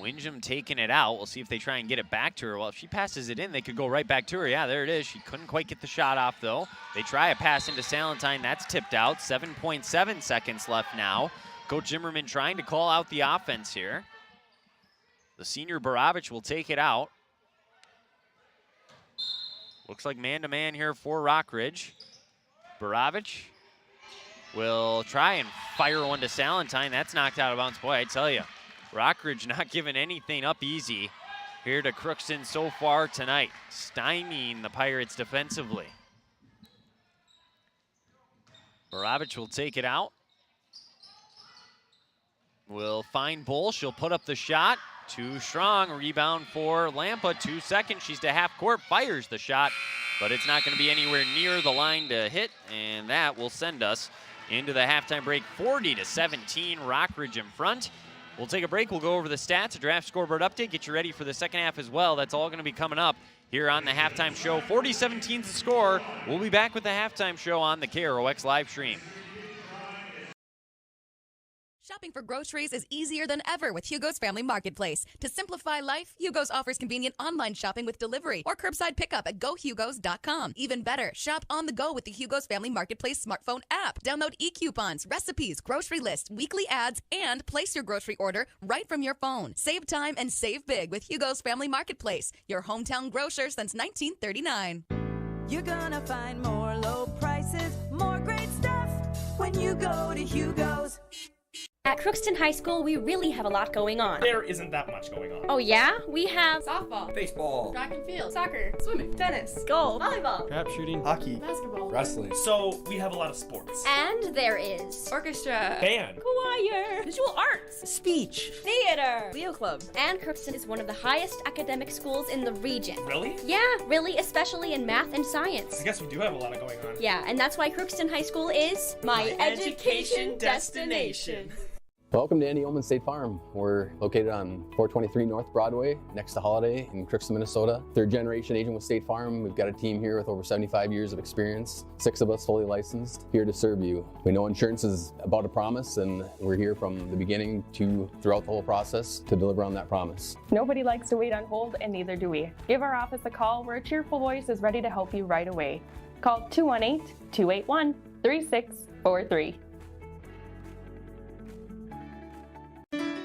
S1: Windham taking it out. We'll see if they try and get it back to her. Well, if she passes it in, they could go right back to her. Yeah, there it is. She couldn't quite get the shot off, though. They try a pass into Salentine. That's tipped out. 7.7 seconds left now. Coach Zimmerman trying to call out the offense here. The senior Borovich will take it out. Looks like man-to-man here for Rock Ridge. Borovich will try and fire one to Salentine. That's knocked out of bounds. Boy, I tell you, Rock Ridge not giving anything up easy here to Crookston so far tonight. Stymieing the Pirates defensively. Borovich will take it out. Will find Bull. She'll put up the shot. Too strong. Rebound for Lampa. 2 seconds. She's to half court. Fires the shot, but it's not going to be anywhere near the line to hit, and that will send us into the halftime break. 40-17. Rock Ridge in front. We'll take a break. We'll go over the stats, a draft scoreboard update, get you ready for the second half as well. That's all going to be coming up here on the halftime show. 40-17 is the score. We'll be back with the halftime show on the KROX live stream.
S10: Shopping for groceries is easier than ever with Hugo's Family Marketplace. To simplify life, Hugo's offers convenient online shopping with delivery or curbside pickup at gohugos.com. Even better, shop on the go with the Hugo's Family Marketplace smartphone app. Download e-coupons, recipes, grocery lists, weekly ads, and place your grocery order right from your phone. Save time and save big with Hugo's Family Marketplace, your hometown grocer since 1939.
S3: You're gonna find more low prices, more great stuff when you go to Hugo's.
S11: At Crookston High School, we really have a lot going on.
S12: There isn't that much going on.
S11: Oh yeah? We have
S13: softball,
S12: baseball,
S13: track and field, soccer, swimming, tennis,
S11: golf,
S13: volleyball,
S12: crap shooting, hockey,
S13: basketball,
S12: wrestling. So we have a lot of sports.
S11: And there is
S13: orchestra,
S12: band,
S11: choir,
S13: visual arts,
S11: speech, theater,
S13: Leo Club.
S11: And Crookston is one of the highest academic schools in the region.
S12: Really?
S11: Yeah, really, especially in math and science.
S12: I guess we do have a lot of going on.
S11: Yeah, and that's why Crookston High School is
S13: my education destination.
S14: Welcome to Andy Ullman State Farm. We're located on 423 North Broadway, next to Holiday in Crookston, Minnesota. Third generation agent with State Farm. We've got a team here with over 75 years of experience. 6 of us fully licensed, here to serve you. We know insurance is about a promise, and we're here from the beginning to throughout the whole process to deliver on that promise.
S15: Nobody likes to wait on hold, and neither do we. Give our office a call where a cheerful voice is ready to help you right away. Call 218-281-3643.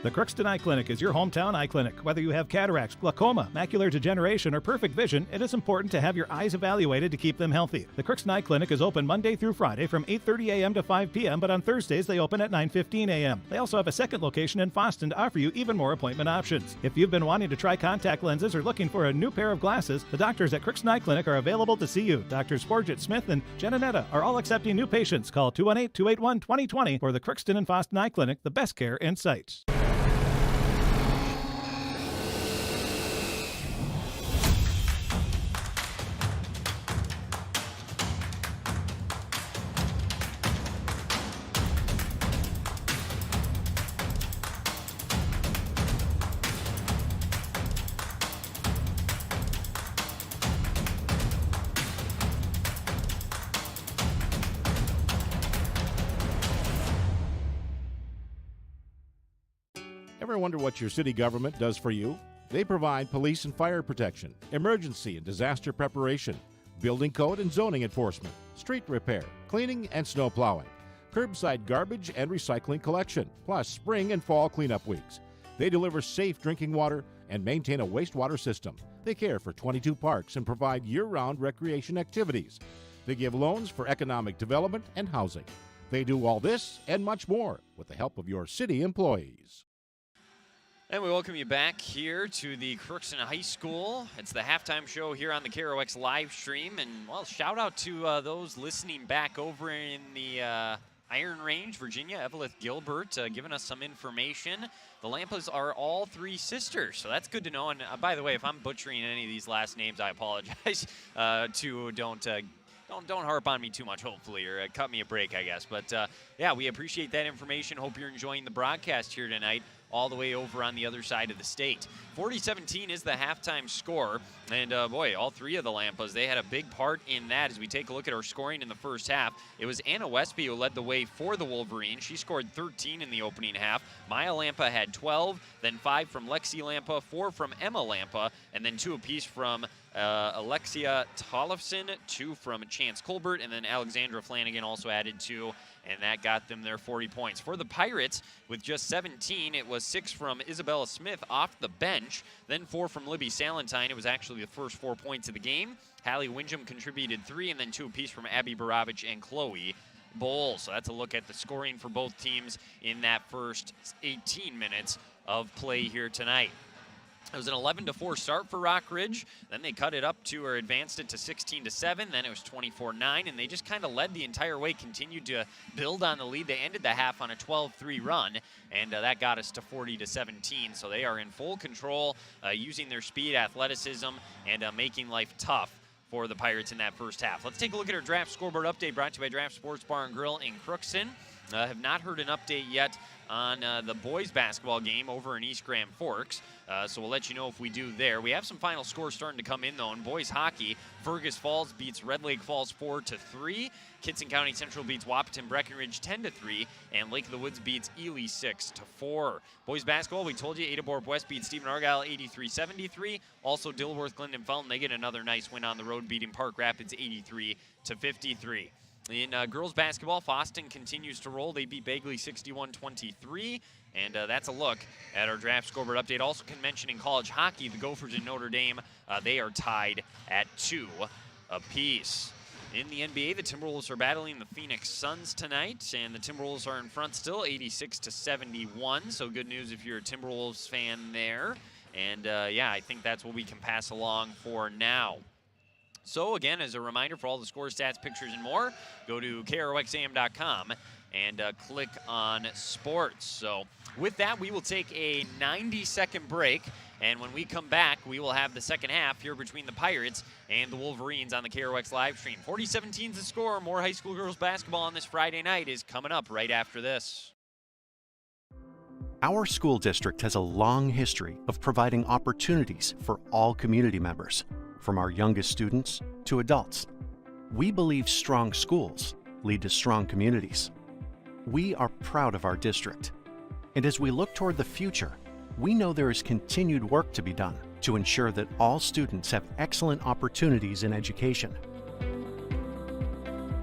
S6: The Crookston Eye Clinic is your hometown eye clinic. Whether you have cataracts, glaucoma, macular degeneration, or perfect vision, it is important to have your eyes evaluated to keep them healthy. The Crookston Eye Clinic is open Monday through Friday from 8:30 a.m. to 5 p.m., but on Thursdays they open at 9:15 a.m. They also have a second location in Boston to offer you even more appointment options. If you've been wanting to try contact lenses or looking for a new pair of glasses, the doctors at Crookston Eye Clinic are available to see you. Doctors Forget Smith and Jananetta are all accepting new patients. Call 218-281-2020 for the Crookston and Boston Eye Clinic, the best care in sight.
S16: Ever wonder what your city government does for you? They provide police and fire protection, emergency and disaster preparation, building code and zoning enforcement, street repair, cleaning and snow plowing, curbside garbage and recycling collection, plus spring and fall cleanup weeks. They deliver safe drinking water and maintain a wastewater system. They care for 22 parks and provide year-round recreation activities. They give loans for economic development and housing. They do all this and much more with the help of your city employees.
S1: And we welcome you back here to the Crookston High School. It's the halftime show here on the KROX live stream. And, well, shout out to those listening back over in the Iron Range, Virginia. Evelyn Gilbert giving us some information. The Lampas are all 3 sisters, so that's good to know. And, by the way, if I'm butchering any of these last names, I apologize. Don't harp on me too much, hopefully, or cut me a break, I guess. But, yeah, we appreciate that information. Hope you're enjoying the broadcast here tonight, all the way over on the other side of the state. 40-17 is the halftime score. And, boy, all 3 of the Lampas, they had a big part in that. As we take a look at our scoring in the first half, it was Anna Westby who led the way for the Wolverines. She scored 13 in the opening half. Maya Lampa had 12, then 5 from Lexi Lampa, 4 from Emma Lampa, and then 2 apiece from Alexia Tollefson, 2 from Chance Colbert, and then Alexandra Flanagan also added 2, and that got them their 40 points. For the Pirates, with just 17, it was 6 from Isabella Smith off the bench, then 4 from Libby Salentine. It was actually the first 4 points of the game. Hallie Wingham contributed 3, and then 2 apiece from Abby Baravich and Chloe Bowl. So that's a look at the scoring for both teams in that first 18 minutes of play here tonight. It was an 11-4 start for Rock Ridge. Then they cut it up to, or advanced it to 16-7. Then it was 24-9, and they just kind of led the entire way, continued to build on the lead. They ended the half on a 12-3 run, and that got us to 40-17. So they are in full control, using their speed, athleticism, and making life tough for the Pirates in that first half. Let's take a look at our draft scoreboard update brought to you by Draft Sports Bar and Grill in Crookston. Have not heard an update yet on the boys basketball game over in East Grand Forks, so we'll let you know if we do there. We have some final scores starting to come in, though. In boys hockey, Fergus Falls beats Red Lake Falls 4-3. Kitson County Central beats Wahpeton Breckenridge 10-3, and Lake of the Woods beats Ely 6-4. Boys basketball, we told you, Ada-Borup West beats Stephen Argyle 83-73. Also, Dilworth Glendon Felton, they get another nice win on the road, beating Park Rapids 83-53. In girls basketball, Foston continues to roll. They beat Bagley 61-23, and that's a look at our draft scoreboard update. Also can mention in college hockey, the Gophers and Notre Dame, they are tied at 2 apiece. In the NBA, the Timberwolves are battling the Phoenix Suns tonight, and the Timberwolves are in front still, 86-71, so good news if you're a Timberwolves fan there. And, yeah, I think that's what we can pass along for now. So, again, as a reminder, for all the scores, stats, pictures, and more, go to KROXAM.com and click on sports. So, with that, we will take a 90-second break, and when we come back, we will have the second half here between the Pirates and the Wolverines on the KROX live stream. 40-17 is the score. More high school girls basketball on this Friday night is coming up right after this.
S17: Our school district has a long history of providing opportunities for all community members, from our youngest students to adults. We believe strong schools lead to strong communities. We are proud of our district. And as we look toward the future, we know there is continued work to be done to ensure that all students have excellent opportunities in education.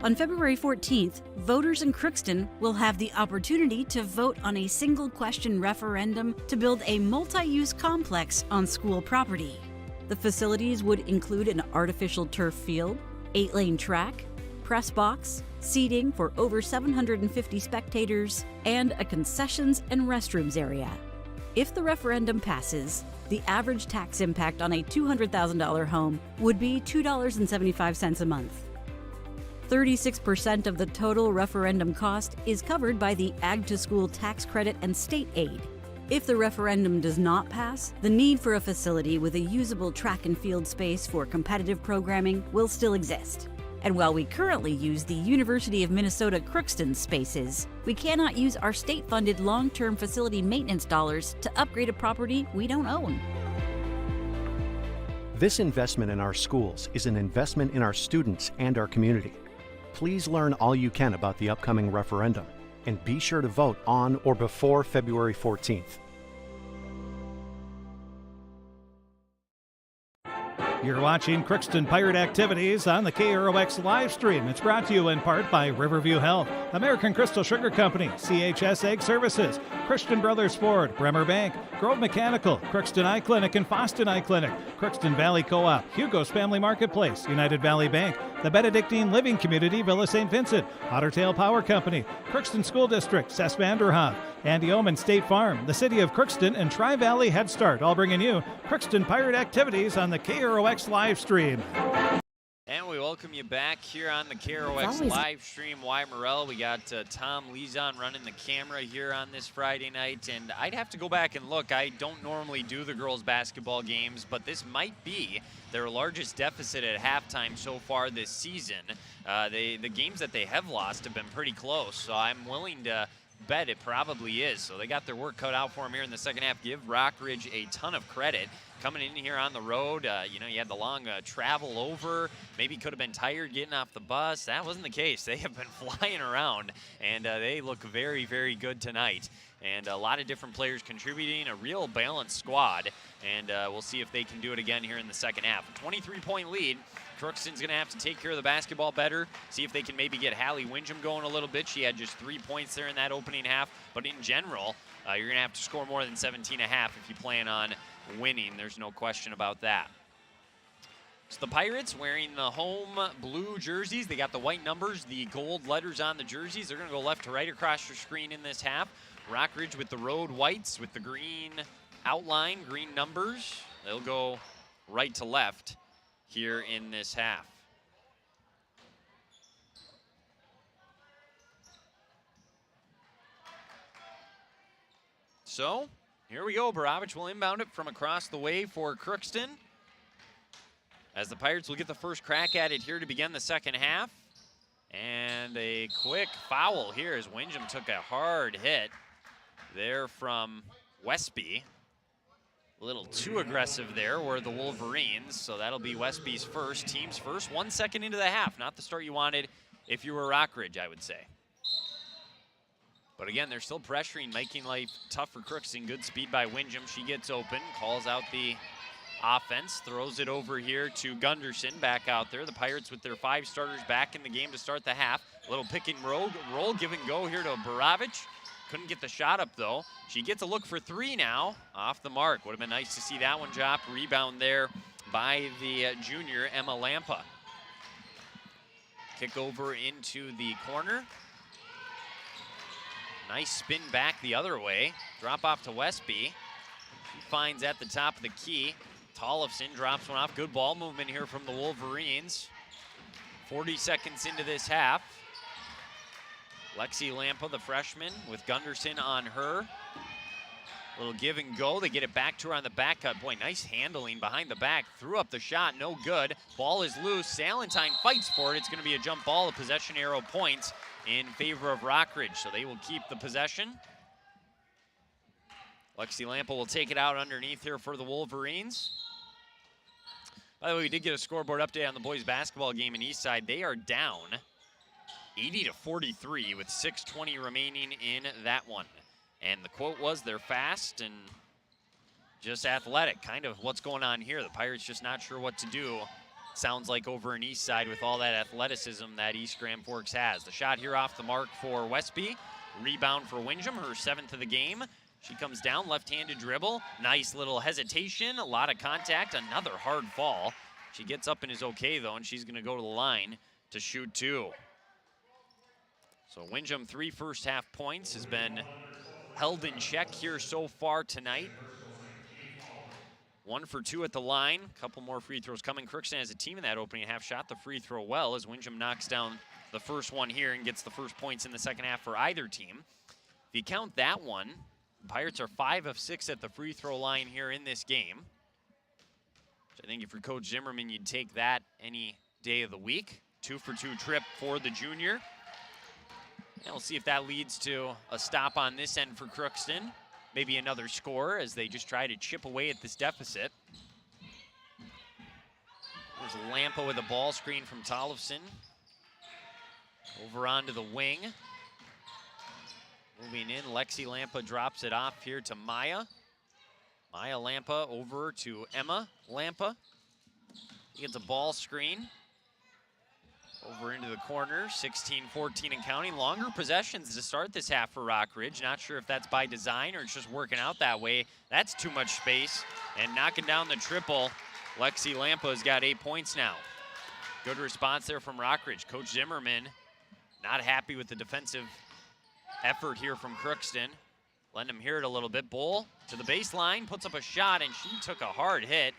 S18: On February 14th, voters in Crookston will have the opportunity to vote on a single-question referendum to build a multi-use complex on school property. The facilities would include an artificial turf field, 8-lane track, press box, seating for over 750 spectators, and a concessions and restrooms area. If the referendum passes, the average tax impact on a $200,000 home would be $2.75 a month. 36% of the total referendum cost is covered by the Ag to School tax credit and state aid. If the referendum does not pass, the need for a facility with a usable track and field space for competitive programming will still exist. And while we currently use the University of Minnesota Crookston spaces, we cannot use our state-funded long-term facility maintenance dollars to upgrade a property we don't own.
S17: This investment in our schools is an investment in our students and our community. Please learn all you can about the upcoming referendum, and be sure to vote on or before February 14th.
S6: You're watching Crookston Pirate Activities on the KROX live stream. It's brought to you in part by Riverview Health, American Crystal Sugar Company, CHS Egg Services, Christian Brothers Ford, Bremer Bank, Grove Mechanical, Crookston Eye Clinic and Foston Eye Clinic, Crookston Valley Co-op, Hugo's Family Marketplace, United Valley Bank, the Benedictine Living Community, Villa St. Vincent, Ottertail Power Company, Crookston School District, Cess Vanderhoff, Andy Omen State Farm, the City of Crookston, and Tri-Valley Head Start, all bringing you Crookston Pirate Activities on the KROX live stream.
S1: And we welcome you back here on the KROX live stream. Y Morel, we got Tom Lezon running the camera here on this Friday night, and I'd have to go back and look. I don't normally do the girls basketball games, but this might be their largest deficit at halftime so far this season. The games that they have lost have been pretty close, so I'm willing to bet it probably is. So they got their work cut out for them here in the second half. Give Rock Ridge a ton of credit. Coming in here on the road, you had the long travel over. Maybe could have been tired getting off the bus. That wasn't the case. They have been flying around, and they look very, very good tonight. And a lot of different players contributing, a real balanced squad. And we'll see if they can do it again here in the second half. A 23-point lead. Crookston's going to have to take care of the basketball better, see if they can maybe get Hallie Windham going a little bit. She had just 3 points there in that opening half. But in general, you're going to have to score more than 17.5 if you plan on winning. There's no question about that. So the Pirates wearing the home blue jerseys. They got the white numbers, the gold letters on the jerseys. They're going to go left to right across your screen in this half. Rock Ridge with the road whites with the green outline, green numbers. They'll go right to left here in this half. So here we go. Borovich will inbound it from across the way for Crookston, as the Pirates will get the first crack at it here to begin the second half. And a quick foul here as Windham took a hard hit there from Westby. A little too aggressive there were the Wolverines, so that'll be Westby's first, team's first. 1 second into the half, not the start you wanted if you were Rock Ridge, I would say. But again, they're still pressuring, making life tough for Crookston. Good speed by Windham. She gets open, calls out the offense, throws it over here to Gunderson, back out there. The Pirates with their 5 starters back in the game to start the half. Little pick and roll, give and go here to Borovich. Couldn't get the shot up though. She gets a look for 3 now, off the mark. Would have been nice to see that one drop. Rebound there by the junior, Emma Lampa. Kick over into the corner. Nice spin back the other way. Drop off to Westby. She finds at the top of the key. Tollefson drops one off. Good ball movement here from the Wolverines. 40 seconds into this half. Lexi Lampa, the freshman, with Gunderson on her. Little give and go. They get it back to her on the back cut. Boy, nice handling behind the back. Threw up the shot, no good. Ball is loose. Salentine fights for it. It's going to be a jump ball. A possession arrow points in favor of Rock Ridge, so they will keep the possession. Lexi Lampa will take it out underneath here for the Wolverines. By the way, we did get a scoreboard update on the boys basketball game in Eastside. They are down 80-43 with 6:20 remaining in that one. And the quote was, they're fast and just athletic. Kind of what's going on here. The Pirates just not sure what to do. Sounds like over in Eastside with all that athleticism that East Grand Forks has. The shot here off the mark for Westby. Rebound for Windham, her 7th of the game. She comes down, left-handed dribble. Nice little hesitation, a lot of contact, another hard fall. She gets up and is okay, though, and she's going to go to the line to shoot 2. So Windham, 3 first-half points, has been held in check here so far tonight. 1 for 2 at the line. A couple more free throws coming. Crookston has a team in that opening half. Shot the free throw well as Windham knocks down the first one here and gets the first points in the second half for either team. If you count that one, the Pirates are 5 of 6 at the free throw line here in this game. Which I think if you're Coach Zimmerman, you'd take that any day of the week. 2 for 2 trip for the junior. And we'll see if that leads to a stop on this end for Crookston. Maybe another score as they just try to chip away at this deficit. There's Lampa with a ball screen from Tollefson. Over onto the wing. Moving in, Lexi Lampa drops it off here to Maya. Maya Lampa over to Emma Lampa. He gets a ball screen. Over into the corner, 16-14 and counting. Longer possessions to start this half for Rock Ridge. Not sure if that's by design or it's just working out that way. That's too much space. And knocking down the triple, Lexi Lampa's got 8 points now. Good response there from Rock Ridge. Coach Zimmerman not happy with the defensive effort here from Crookston. Letting him hear it a little bit. Bull to the baseline, puts up a shot, and she took a hard hit.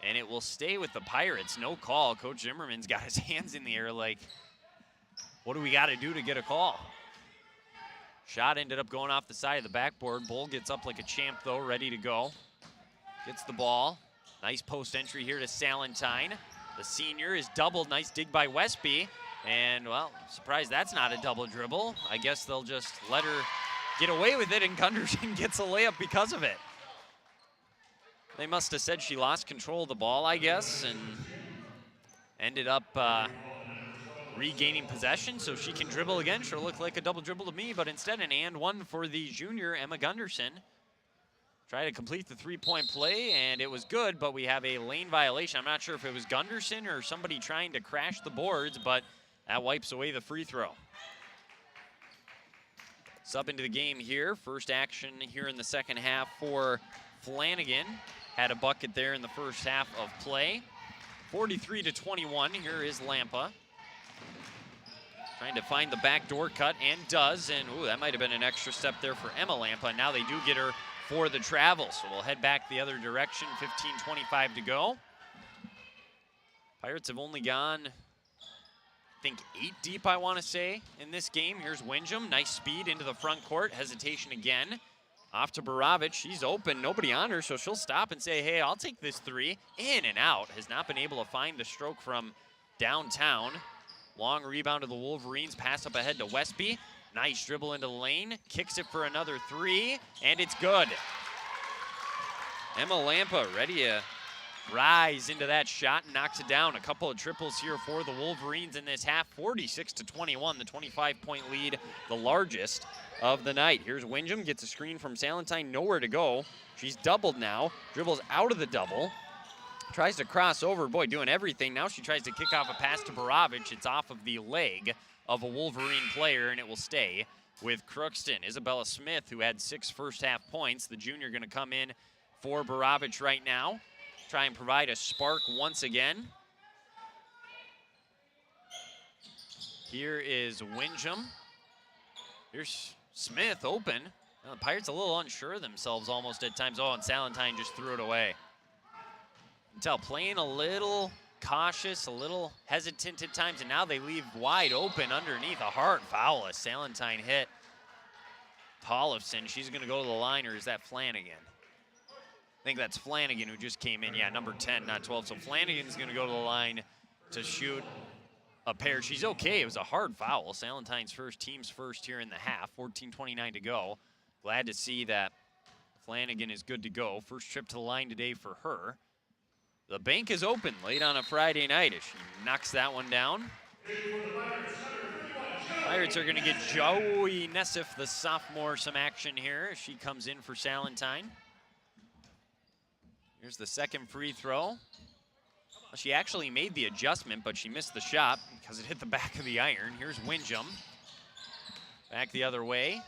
S1: And it will stay with the Pirates. No call. Coach Zimmerman's got his hands in the air like, what do we got to do to get a call? Shot ended up going off the side of the backboard. Bull gets up like a champ, though, ready to go. Gets the ball. Nice post entry here to Salentine. The senior is doubled. Nice dig by Westby. And, well, surprised that's not a double dribble. I guess they'll just let her get away with it, and Gunderson gets a layup because of it. They must have said she lost control of the ball, I guess, and ended up regaining possession so she can dribble again. Sure looked like a double dribble to me, but instead an and one for the junior, Emma Gunderson. Try to complete the three-point play, and it was good, but we have a lane violation. I'm not sure if it was Gunderson or somebody trying to crash the boards, but that wipes away the free throw. Sub into the game here. First action here in the second half for Flanagan. Had a bucket there in the first half of play. 43-21, here is Lampa. Trying to find the backdoor cut, and does, and ooh, that might have been an extra step there for Emma Lampa. Now they do get her for the travel, so we'll head back the other direction, 15:25 to go. Pirates have only gone, I think, 8 deep, I want to say, in this game. Here's Windham, nice speed into the front court, hesitation again. Off to Borovich, she's open, nobody on her, so she'll stop and say, hey, I'll take this three. In and out, has not been able to find the stroke from downtown. Long rebound to the Wolverines. Pass up ahead to Westby. Nice dribble into the lane. Kicks it for another three, and it's good. Emma Lampa ready to rise into that shot and knocks it down. A couple of triples here for the Wolverines in this half. 46-21, the 25-point lead, the largest of the night. Here's Windham, gets a screen from Salentine, nowhere to go. She's doubled now, dribbles out of the double. Tries to cross over, boy, doing everything. Now she tries to kick off a pass to Borovich. It's off of the leg of a Wolverine player, and it will stay with Crookston. Isabella Smith, who had 6 first-half points, the junior going to come in for Borovich right now. Try and provide a spark once again. Here is Windham. Here's Smith open. Now, the Pirates a little unsure of themselves almost at times. Oh, and Salentine just threw it away. You can tell playing a little cautious, a little hesitant at times, and now they leave wide open underneath. A hard foul as Salentine hit Tollefson. She's going to go to the line, or is that Flanagan? I think that's Flanagan who just came in. Yeah, number 10, not 12. So Flanagan's going to go to the line to shoot a pair. She's okay. It was a hard foul. Salentine's first, team's first here in the half. 14:29 to go. Glad to see that Flanagan is good to go. First trip to the line today for her. The bank is open late on a Friday night as she knocks that one down. Pirates are going to get Joey Nessif, the sophomore, some action here as she comes in for Salentine. Here's the second free throw. Well, she actually made the adjustment, but she missed the shot because it hit the back of the iron. Here's Windham. Back the other way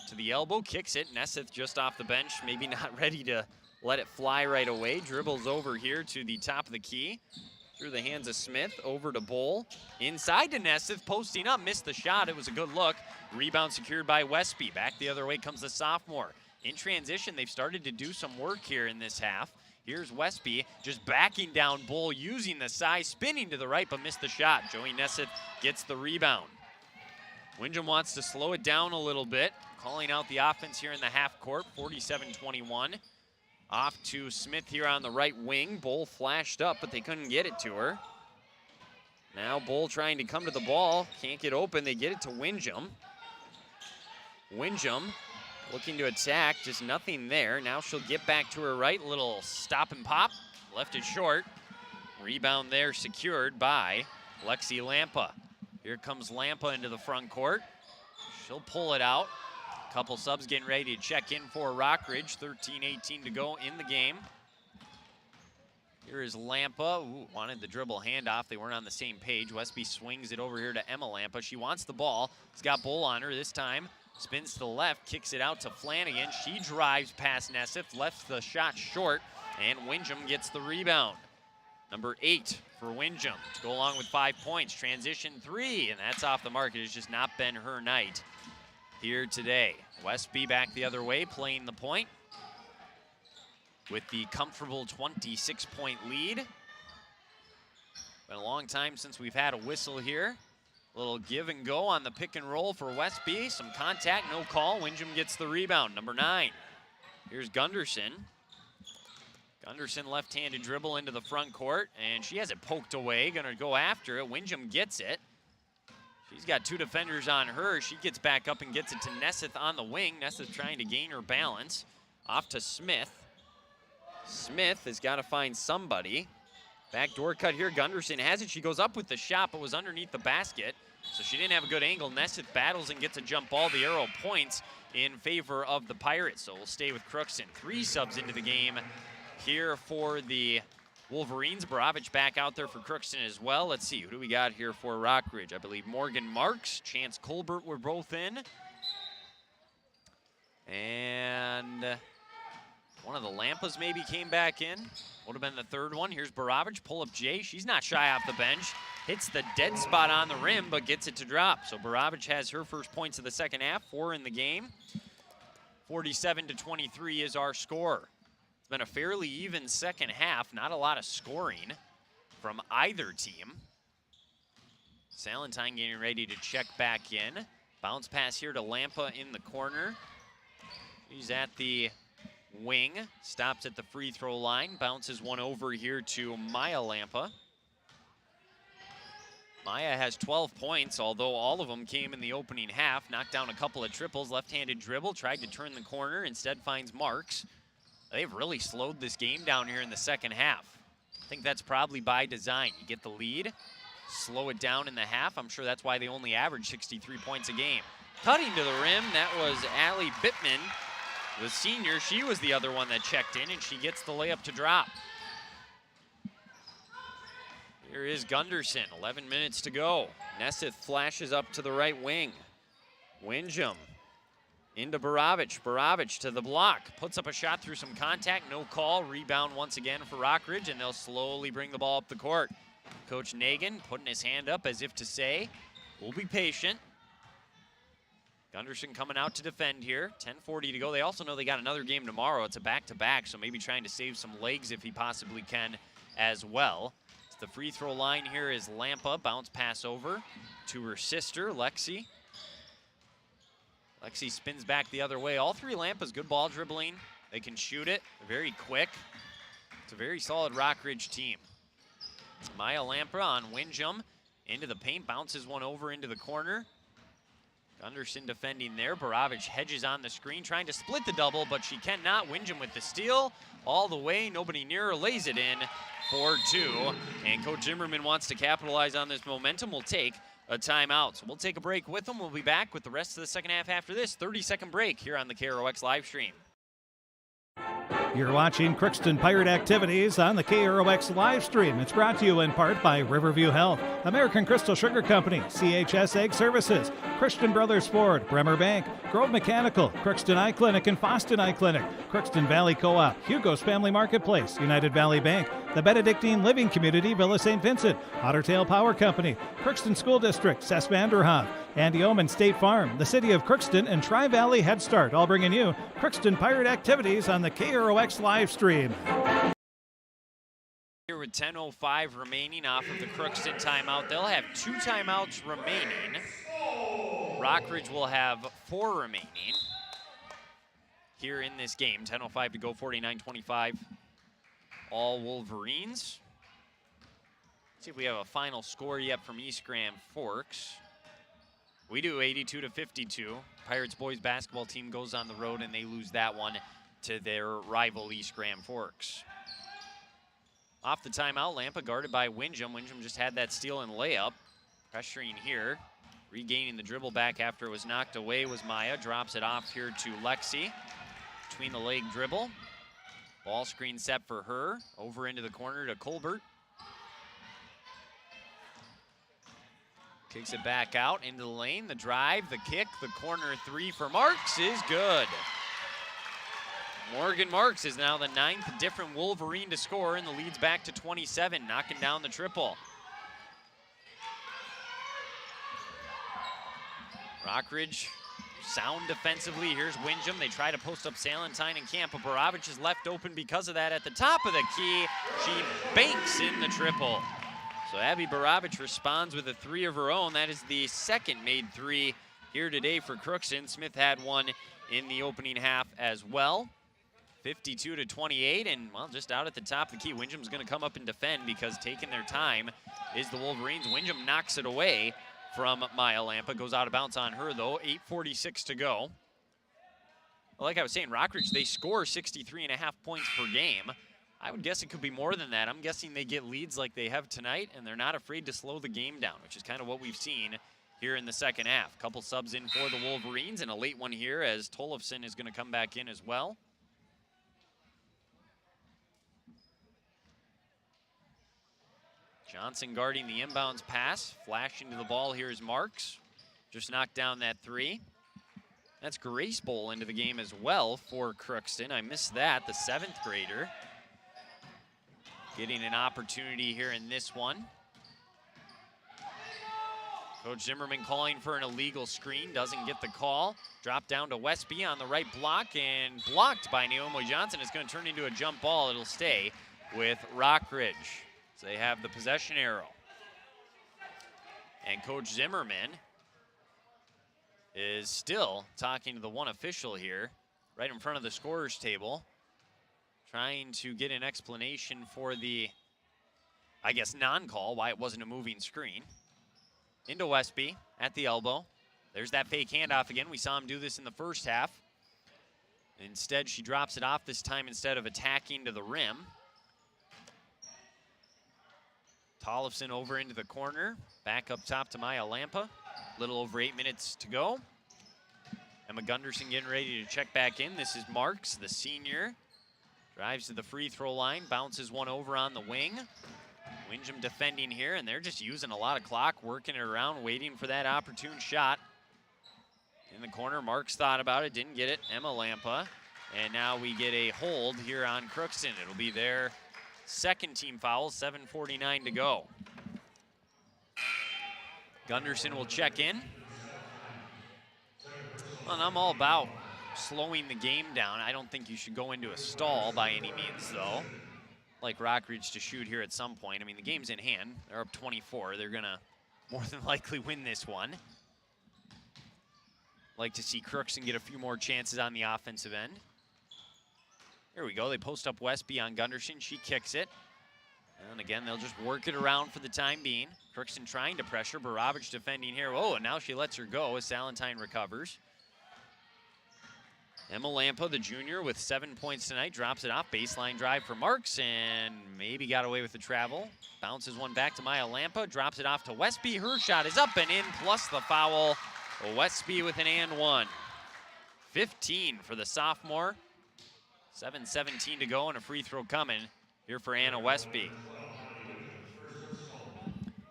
S1: to the elbow, kicks it. Nessif just off the bench, maybe not ready to let it fly right away. Dribbles over here to the top of the key. Through the hands of Smith, over to Bull. Inside to Nessif, posting up, missed the shot. It was a good look. Rebound secured by Westby. Back the other way comes the sophomore. In transition, they've started to do some work here in this half. Here's Westby just backing down Bull, using the size, spinning to the right, but missed the shot. Joey Nessif gets the rebound. Windham wants to slow it down a little bit, calling out the offense here in the half court, 47-21. Off to Smith here on the right wing. Bull flashed up, but they couldn't get it to her. Now Bull trying to come to the ball. Can't get open. They get it to Windham. Windham looking to attack, just nothing there. Now she'll get back to her right. Little stop and pop. Left it short. Rebound there secured by Lexi Lampa. Here comes Lampa into the front court. She'll pull it out. Couple subs getting ready to check in for Rock Ridge. 13:18 to go in the game. Here is Lampa. Ooh, wanted the dribble handoff. They weren't on the same page. Westby swings it over here to Emma Lampa. She wants the ball. She's got Bull on her this time. Spins to the left, kicks it out to Flanagan. She drives past Nessif, left the shot short, and Windham gets the rebound. Number 8 for Windham to go along with 5 points. Transition 3, and that's off the mark. It has just not been her night here today. Westby back the other way, playing the point with the comfortable 26-point lead. Been a long time since we've had a whistle here. A little give and go on the pick and roll for Westby. Some contact, no call. Windham gets the rebound. Number 9. Here's Gunderson. Gunderson left-handed dribble into the front court, and she has it poked away. Gonna go after it. Windham gets it. She's got 2 defenders on her. She gets back up and gets it to Nessif on the wing. Nessif trying to gain her balance. Off to Smith. Smith has got to find somebody. Backdoor cut here. Gunderson has it. She goes up with the shot, but was underneath the basket. So she didn't have a good angle. Nessif battles and gets a jump ball. The arrow points in favor of the Pirates. So we'll stay with Crookston. 3 subs into the game here for the Wolverines. Borovich back out there for Crookston as well. Let's see, who do we got here for Rock Ridge? I believe Morgan Marks, Chance Colbert were both in. And one of the Lampas maybe came back in. Would have been the third one. Here's Borovich, pull up Jay. She's not shy off the bench. Hits the dead spot on the rim, but gets it to drop. So Borovich has her first points of the second half, 4 in the game. 47-23 is our score. It's been a fairly even second half. Not a lot of scoring from either team. Salentine getting ready to check back in. Bounce pass here to Lampa in the corner. He's at the wing. Stops at the free throw line. Bounces one over here to Maya Lampa. Maya has 12 points, although all of them came in the opening half. Knocked down a couple of triples, left-handed dribble, tried to turn the corner, instead finds Marks. They've really slowed this game down here in the second half. I think that's probably by design. You get the lead, slow it down in the half. I'm sure that's why they only average 63 points a game. Cutting to the rim, that was Allie Bittman, the senior. She was the other one that checked in, and she gets the layup to drop. Here is Gunderson, 11 minutes to go. Nesseth flashes up to the right wing. Windjam into Borovich. Borovich to the block. Puts up a shot through some contact. No call. Rebound once again for Rock Ridge, and they'll slowly bring the ball up the court. Coach Nagin putting his hand up as if to say, we'll be patient. Gunderson coming out to defend here. 10:40 to go. They also know they got another game tomorrow. It's a back-to-back, so maybe trying to save some legs if he possibly can as well. The free throw line here is Lampa. Bounce pass over to her sister, Lexi. Lexi spins back the other way. All three Lampas, good ball dribbling. They can shoot it. They're very quick. It's a very solid Rock Ridge team. Maya Lampa on Windjam. Into the paint, bounces one over into the corner. Gunderson defending there. Borovich hedges on the screen, trying to split the double, but she cannot. Windjam with the steal. All the way, nobody near her, lays it in. 4-2, and Coach Zimmerman wants to capitalize on this momentum. We'll take a timeout. So we'll take a break with them. We'll be back with the rest of the second half after this 30-second break here on the KROX live stream.
S6: You're watching Crookston Pirate Activities on the KROX live stream. It's brought to you in part by Riverview Health, American Crystal Sugar Company, CHS Egg Services, Christian Brothers Ford, Bremer Bank, Grove Mechanical, Crookston Eye Clinic and Foston Eye Clinic, Crookston Valley Co-op, Hugo's Family Marketplace, United Valley Bank, the Benedictine Living Community, Villa St. Vincent, Ottertail Power Company, Crookston School District, Cess Vanderhoff, Andy Omen State Farm, the City of Crookston, and Tri-Valley Head Start, all bringing you Crookston Pirate Activities on the KROX live stream.
S1: Here with 10:05 remaining off of the Crookston timeout. They'll have 2 timeouts remaining. Rock Ridge will have 4 remaining here in this game. 10:05 to go, 49-25. All Wolverines. Let's see if we have a final score yet from East Grand Forks. We do, 82-52. Pirates boys basketball team goes on the road and they lose that one to their rival East Grand Forks. Off the timeout, Lampa guarded by Windjam. Windjam just had that steal and layup. Pressuring here. Regaining the dribble back after it was knocked away was Maya. Drops it off here to Lexi. Between the leg dribble. Ball screen set for her. Over into the corner to Colbert. Kicks it back out into the lane. The drive, the kick, the corner 3 for Marks is good. Morgan Marks is now the 9th different Wolverine to score, and the lead's back to 27, knocking down the triple. Rock Ridge sound defensively. Here's Windjam. They try to post up Salentine and Camp, but Borovich is left open because of that. At the top of the key, she banks in the triple. So Abby Borovich responds with a 3 of her own. That is the second made 3 here today for Crookston. Smith had one in the opening half as well. 52-28, and well, just out at the top of the key. Windjam's going to come up and defend because taking their time is the Wolverines. Windjam knocks it away from Maya Lampa. Goes out of bounds on her though. 8:46 to go. Like I was saying, Rock Ridge, they score 63.5 points per game. I would guess it could be more than that. I'm guessing they get leads like they have tonight, and they're not afraid to slow the game down, which is kind of what we've seen here in the second half. Couple subs in for the Wolverines, and a late one here as Tollefson is going to come back in as well. Johnson guarding the inbounds pass. Flashing to the ball here is Marks. Just knocked down that 3. That's Grace Bowl into the game as well for Crookston. I missed that, the 7th grader. Getting an opportunity here in this one. Coach Zimmerman calling for an illegal screen, doesn't get the call. Drop down to Westby on the right block and blocked by Naomi Johnson. It's going to turn into a jump ball. It'll stay with Rock Ridge. So they have the possession arrow. And Coach Zimmerman is still talking to the one official here, right in front of the scorer's table, trying to get an explanation for the, I guess, non-call, why it wasn't a moving screen. into Westby at the elbow. There's that fake handoff again. We saw him do this in the first half. Instead, she drops it off this time instead of attacking to the rim. Tollefson over into the corner. Back up top to Maya Lampa. Little over 8 minutes to go. Emma Gunderson getting ready to check back in. This is Marks, the senior. Drives to the free throw line. Bounces one over on the wing. Windham defending here, and they're just using a lot of clock, working it around, waiting for that opportune shot. In the corner, Marks thought about it, didn't get it. Emma Lampa. And now we get a hold here on Crookston. It'll be their second team foul, 7:49 to go. Gunderson will check in. Well, and I'm all about slowing the game down. I don't think you should go into a stall by any means, though. Like Rock Ridge to shoot here at some point. I mean, the game's in hand. They're up 24. They're going to more than likely win this one. Like to see Crookston get a few more chances on the offensive end. Here we go. They post up Westby on Gunderson. She kicks it. And again, they'll just work it around for the time being. Crookston trying to pressure. Baravich defending here. Oh, and now she lets her go as Salentine recovers. Emma Lampa, the junior, with 7 points tonight, drops it off. Baseline drive for Marks and maybe got away with the travel. Bounces one back to Maya Lampa, drops it off to Westby. Her shot is up and in, plus the foul. Westby with an and one. 15 for the sophomore. 7:17 to go and a free throw coming here for Anna Westby.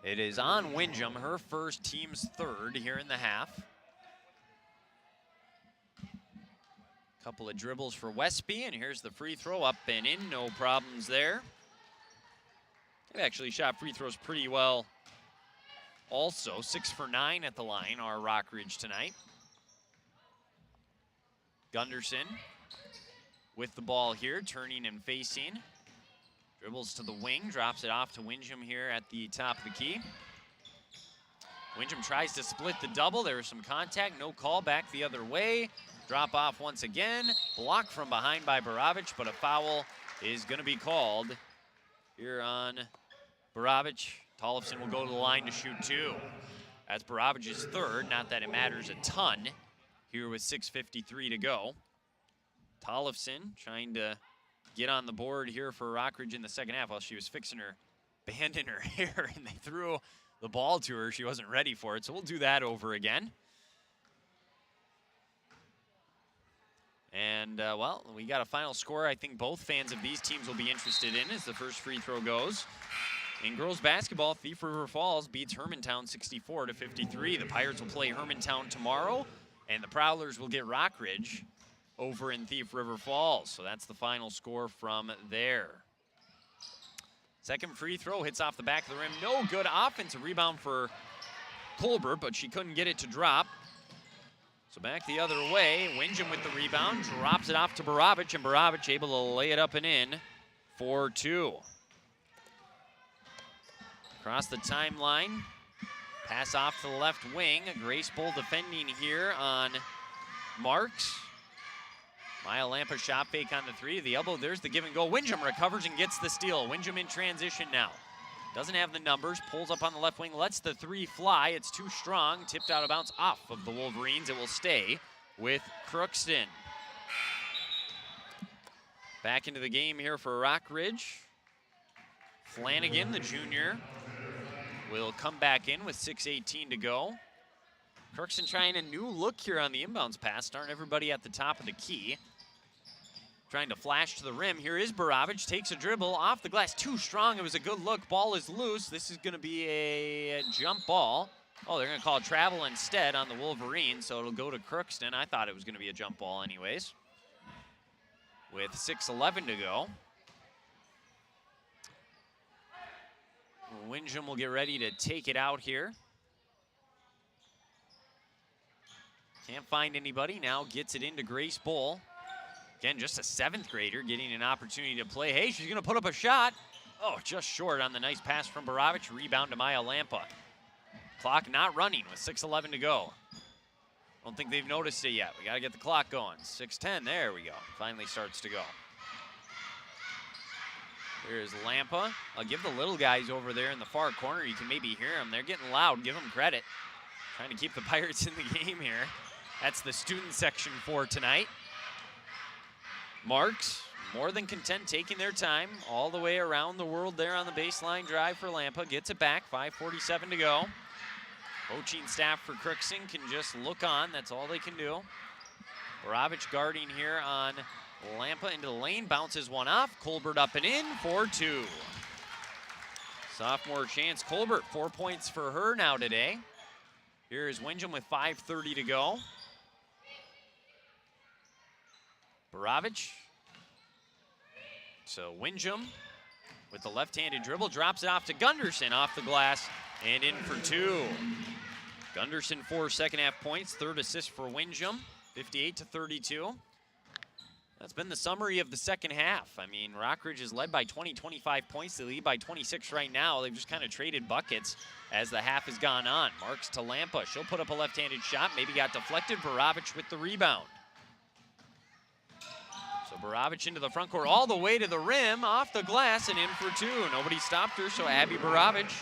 S1: It is on Windham, her first, team's third here in the half. Couple of dribbles for Westby, and here's the free throw, up and in, no problems there. They've actually shot free throws pretty well also. 6 for 9 at the line, our Rock Ridge tonight. Gunderson with the ball here, turning and facing. Dribbles to the wing, drops it off to Windham here at the top of the key. Windham tries to split the double. There was some contact, no call, back the other way. Drop off once again, blocked from behind by Baravich, but a foul is going to be called here on Baravich. Tollefson will go to the line to shoot two. That's Baravich's third, not that it matters a ton here with 6:53 to go. Tollefson trying to get on the board here for Rock Ridge in the second half while she was fixing her band in her hair and they threw the ball to her. She wasn't ready for it, so we'll do that over again. And, well, we got a final score I think both fans of these teams will be interested in as the first free throw goes. In girls basketball, Thief River Falls beats Hermantown 64-53. The Pirates will play Hermantown tomorrow, and the Prowlers will get Rock Ridge over in Thief River Falls. So that's the final score from there. Second free throw hits off the back of the rim. No good. Offensive rebound for Colbert, but she couldn't get it to drop. So back the other way, Windham with the rebound, drops it off to Baravich, and Baravich able to lay it up and in for two. Across the timeline, pass off to the left wing. Grace Bull defending here on Marks. Maya Lampa shot fake on the three. The elbow, there's the give and go. Windham recovers and gets the steal. Windham in transition now. Doesn't have the numbers, pulls up on the left wing, lets the three fly. It's too strong, tipped out of bounds off of the Wolverines. It will stay with Crookston. Back into the game here for Rock Ridge. Flanagan, the junior, will come back in with 6:18 to go. Crookston trying a new look here on the inbounds pass, starting everybody at the top of the key. Trying to flash to the rim. Here is Baravich, takes a dribble off the glass. Too strong, it was a good look. Ball is loose. This is gonna be a jump ball. Oh, they're gonna call travel instead on the Wolverines, so it'll go to Crookston. I thought it was gonna be a jump ball anyways. With 6:11 to go. Windham will get ready to take it out here. Can't find anybody, now gets it into Grace Bull. Again, just a 7th grader getting an opportunity to play. Hey, she's gonna put up a shot. Oh, just short on the nice pass from Baravich. Rebound to Maya Lampa. Clock not running with 6:11 to go. Don't think they've noticed it yet. We gotta get the clock going. 6:10, there we go. Finally starts to go. Here's Lampa. I'll give the little guys over there in the far corner. You can maybe hear them. They're getting loud. Give them credit. Trying to keep the Pirates in the game here. That's the student section for tonight. Marks, more than content, taking their time all the way around the world there on the baseline drive for Lampa. Gets it back, 5:47 to go. Coaching staff for Crookston can just look on. That's all they can do. Boravich guarding here on Lampa into the lane, bounces one off. Colbert up and in for 2. Sophomore Chance Colbert, 4 points for her now today. Here is Windham with 5:30 to go. Boravich. So Windham with the left-handed dribble, drops it off to Gunderson off the glass and in for 2. Gunderson 4 second-half points, 3rd assist for Windham, 58-32. That's been the summary of the second half. I mean, Rock Ridge is led by 20, 25 points. They lead by 26 right now. They've just kind of traded buckets as the half has gone on. Marks to Lampa. She'll put up a left-handed shot. Maybe got deflected. Boravich with the rebound. So Boravich into the front court all the way to the rim, off the glass and in for 2. Nobody stopped her, so Abby Boravich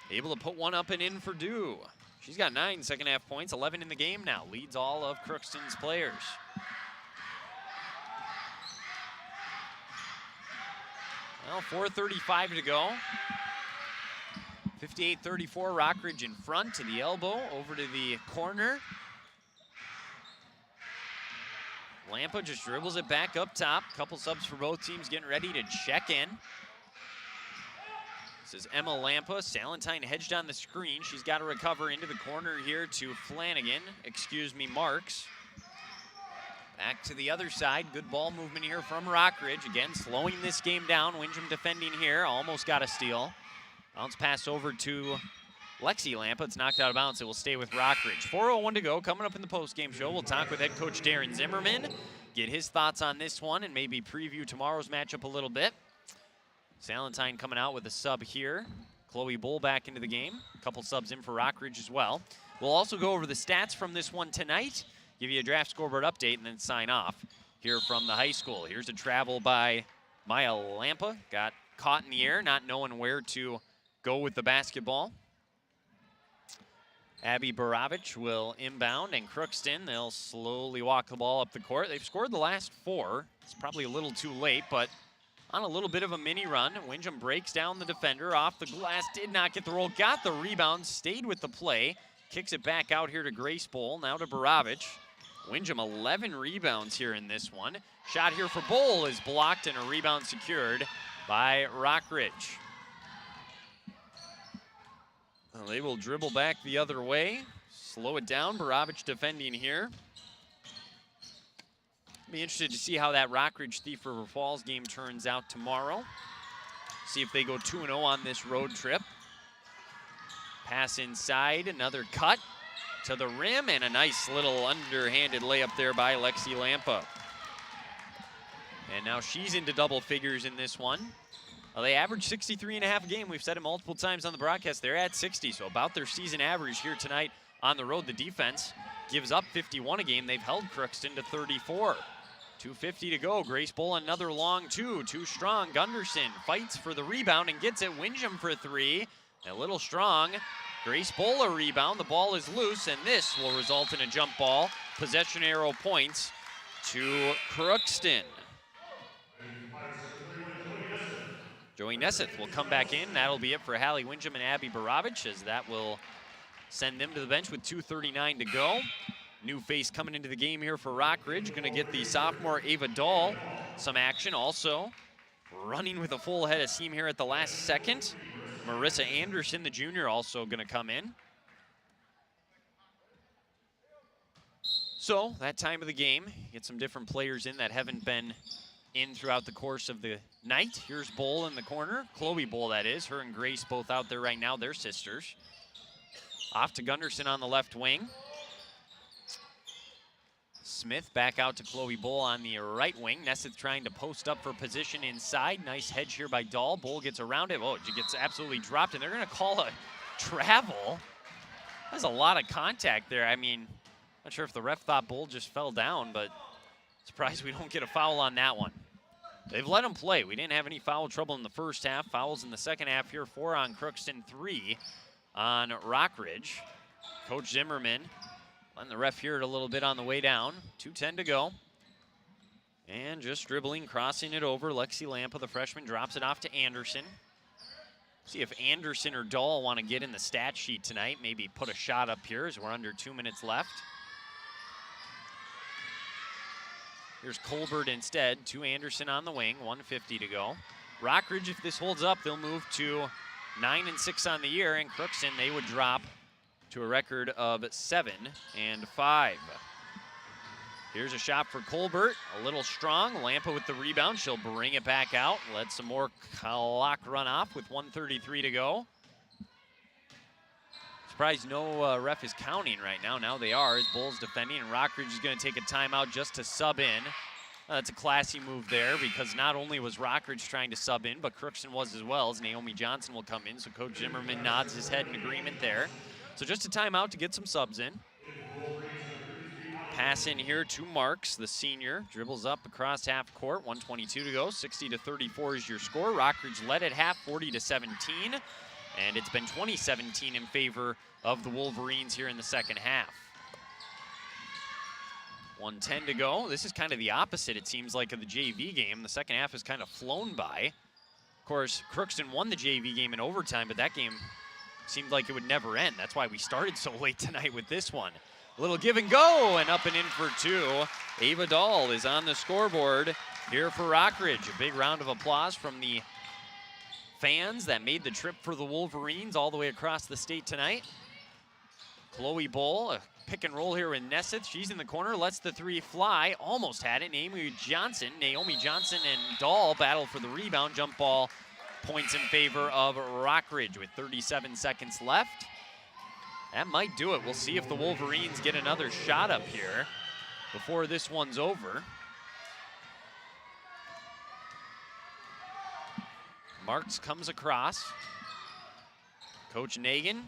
S1: able to put one up and in for 2. She's got 9 second-half points, 11 in the game now. Leads all of Crookston's players. Well, 4:35 to go. 58-34, Rock Ridge in front to the elbow, over to the corner. Lampa just dribbles it back up top. Couple subs for both teams getting ready to check in. This is Emma Lampa. Salentine hedged on the screen. She's got to recover into the corner here to Flanagan. Marks. Back to the other side. Good ball movement here from Rock Ridge. Again, slowing this game down. Windham defending here. Almost got a steal. Bounce pass over to Lexi Lampa. It's knocked out of bounds. It will stay with Rock Ridge. 4:01 to go. Coming up in the postgame show, we'll talk with head coach Darren Zimmerman. Get his thoughts on this one and maybe preview tomorrow's matchup a little bit. Salentine coming out with a sub here. Chloe Bull back into the game. A couple subs in for Rock Ridge as well. We'll also go over the stats from this one tonight. Give you a draft scoreboard update and then sign off here from the high school. Here's a travel by Maya Lampa. Got caught in the air, not knowing where to go with the basketball. Abby Boravich will inbound, and Crookston, they'll slowly walk the ball up the court. They've scored the last 4. It's probably a little too late, but on a little bit of a mini run. Windham breaks down the defender off the glass, did not get the roll, got the rebound, stayed with the play, kicks it back out here to Grace Bowl, now to Boravich. Windham 11 rebounds here in this one. Shot here for Bowl is blocked and a rebound secured by Rock Ridge. Well, they will dribble back the other way, slow it down. Boravich defending here. Be interested to see how that Rock Ridge Thief River Falls game turns out tomorrow. See if they go 2-0 on this road trip. Pass inside, another cut to the rim, and a nice little underhanded layup there by Lexi Lampa. And now she's into double figures in this one. Well, they average 63.5 a game. We've said it multiple times on the broadcast. They're at 60, so about their season average here tonight on the road. The defense gives up 51 a game. They've held Crookston to 34. 2:50 to go. Grace Bull another long 2. Too strong. Gunderson fights for the rebound and gets it. Windham for 3. A little strong. Grace Bull a rebound. The ball is loose, and this will result in a jump ball. Possession arrow points to Crookston. Joey Nesseth will come back in. That'll be it for Hallie Windham and Abby Boravich, as that will send them to the bench with 2:39 to go. New face coming into the game here for Rock Ridge. Going to get the sophomore Ava Dahl some action. Also running with a full head of steam here at the last second. Marissa Anderson, the junior, also going to come in. So that time of the game, get some different players in that haven't been in throughout the course of the night. Here's Bull in the corner. Chloe Bull, that is. Her and Grace both out there right now. They're sisters. Off to Gunderson on the left wing. Smith back out to Chloe Bull on the right wing. Nesseth trying to post up for position inside. Nice hedge here by Dahl. Bull gets around it. Oh, she gets absolutely dropped, and they're going to call a travel. That's a lot of contact there. I mean, not sure if the ref thought Bull just fell down, but surprised we don't get a foul on that one. They've let them play. We didn't have any foul trouble in the first half. Fouls in the second half here, 4 on Crookston, 3 on Rock Ridge. Coach Zimmerman letting the ref hear it a little bit on the way down. 2:10 to go. And just dribbling, crossing it over. Lexi Lampa, the freshman, drops it off to Anderson. See if Anderson or Dahl want to get in the stat sheet tonight. Maybe put a shot up here as we're under 2 minutes left. Here's Colbert instead to Anderson on the wing, 1:50 to go. Rock Ridge, if this holds up, they'll move to 9-6 on the year, and Crookston, they would drop to a record of 7-5. Here's a shot for Colbert, a little strong. Lampa with the rebound, she'll bring it back out. Let some more clock run off with 1:33 to go. Surprised no ref is counting right now. Now they are, as Bulls defending, and Rock Ridge is going to take a timeout just to sub in. That's a classy move there, because not only was Rock Ridge trying to sub in, but Crookston was as well, as Naomi Johnson will come in. So Coach Zimmerman nods his head in agreement there. So just a timeout to get some subs in. Pass in here to Marks, the senior. Dribbles up across half court, 1:22 to go. 60-34 is your score. Rock Ridge led at half, 40-17. And it's been 20-17 in favor of the Wolverines here in the second half. 1:10 to go. This is kind of the opposite, it seems like, of the JV game. The second half has kind of flown by. Of course, Crookston won the JV game in overtime, but that game seemed like it would never end. That's why we started so late tonight with this one. A little give and go, and up and in for 2. Ava Dahl is on the scoreboard here for Rock Ridge. A big round of applause from the fans that made the trip for the Wolverines all the way across the state tonight. Chloe Bull, a pick and roll here with Nesseth. She's in the corner, lets the 3 fly. Almost had it. Naomi Johnson and Dahl battle for the rebound. Jump ball, points in favor of Rock Ridge with 37 seconds left. That might do it. We'll see if the Wolverines get another shot up here before this one's over. Marks comes across. Coach Nagin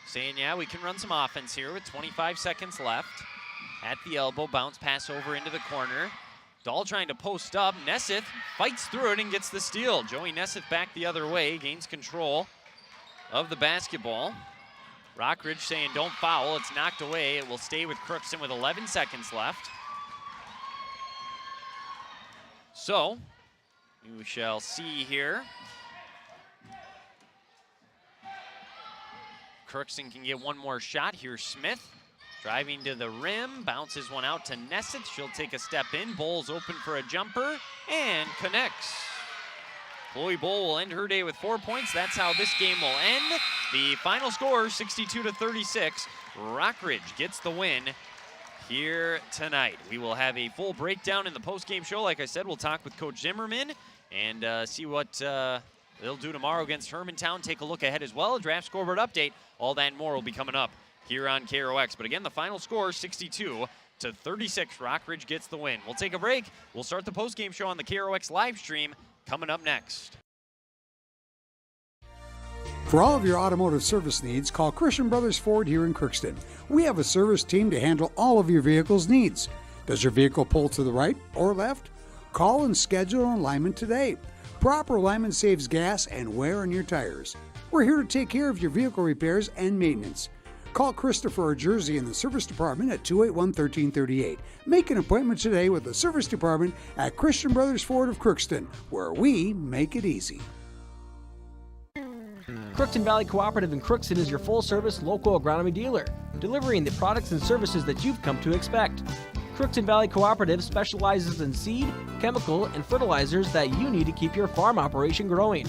S1: saying, yeah, we can run some offense here with 25 seconds left. At the elbow, bounce pass over into the corner. Dahl trying to post up. Nesseth fights through it and gets the steal. Joey Nesseth back the other way, gains control of the basketball. Rock Ridge saying don't foul. It's knocked away. It will stay with Crookston with 11 seconds left. So we shall see here. Crookston can get one more shot. Here's Smith driving to the rim, bounces one out to Nesseth. She'll take a step in. Bowles open for a jumper and connects. Chloe Bull will end her day with 4 points. That's how this game will end. The final score, 62-36. Rock Ridge gets the win here tonight. We will have a full breakdown in the post-game show. Like I said, we'll talk with Coach Zimmerman and see what they'll do tomorrow against Hermantown. Take a look ahead as well. A draft scoreboard update. All that and more will be coming up here on KROX. But again, the final score, 62-36. Rock Ridge gets the win. We'll take a break. We'll start the post-game show on the KROX live stream coming up next.
S19: For all of your automotive service needs, call Christian Brothers Ford here in Crookston. We have a service team to handle all of your vehicle's needs. Does your vehicle pull to the right or left? Call and schedule an alignment today. Proper alignment saves gas and wear on your tires. We're here to take care of your vehicle repairs and maintenance. Call Christopher or Jersey in the service department at 281-1338. Make an appointment today with the service department at Christian Brothers Ford of Crookston, where we make it easy.
S20: Crookston Valley Cooperative in Crookston is your full-service local agronomy dealer, delivering the products and services that you've come to expect. Crookston Valley Cooperative specializes in seed, chemical, and fertilizers that you need to keep your farm operation growing.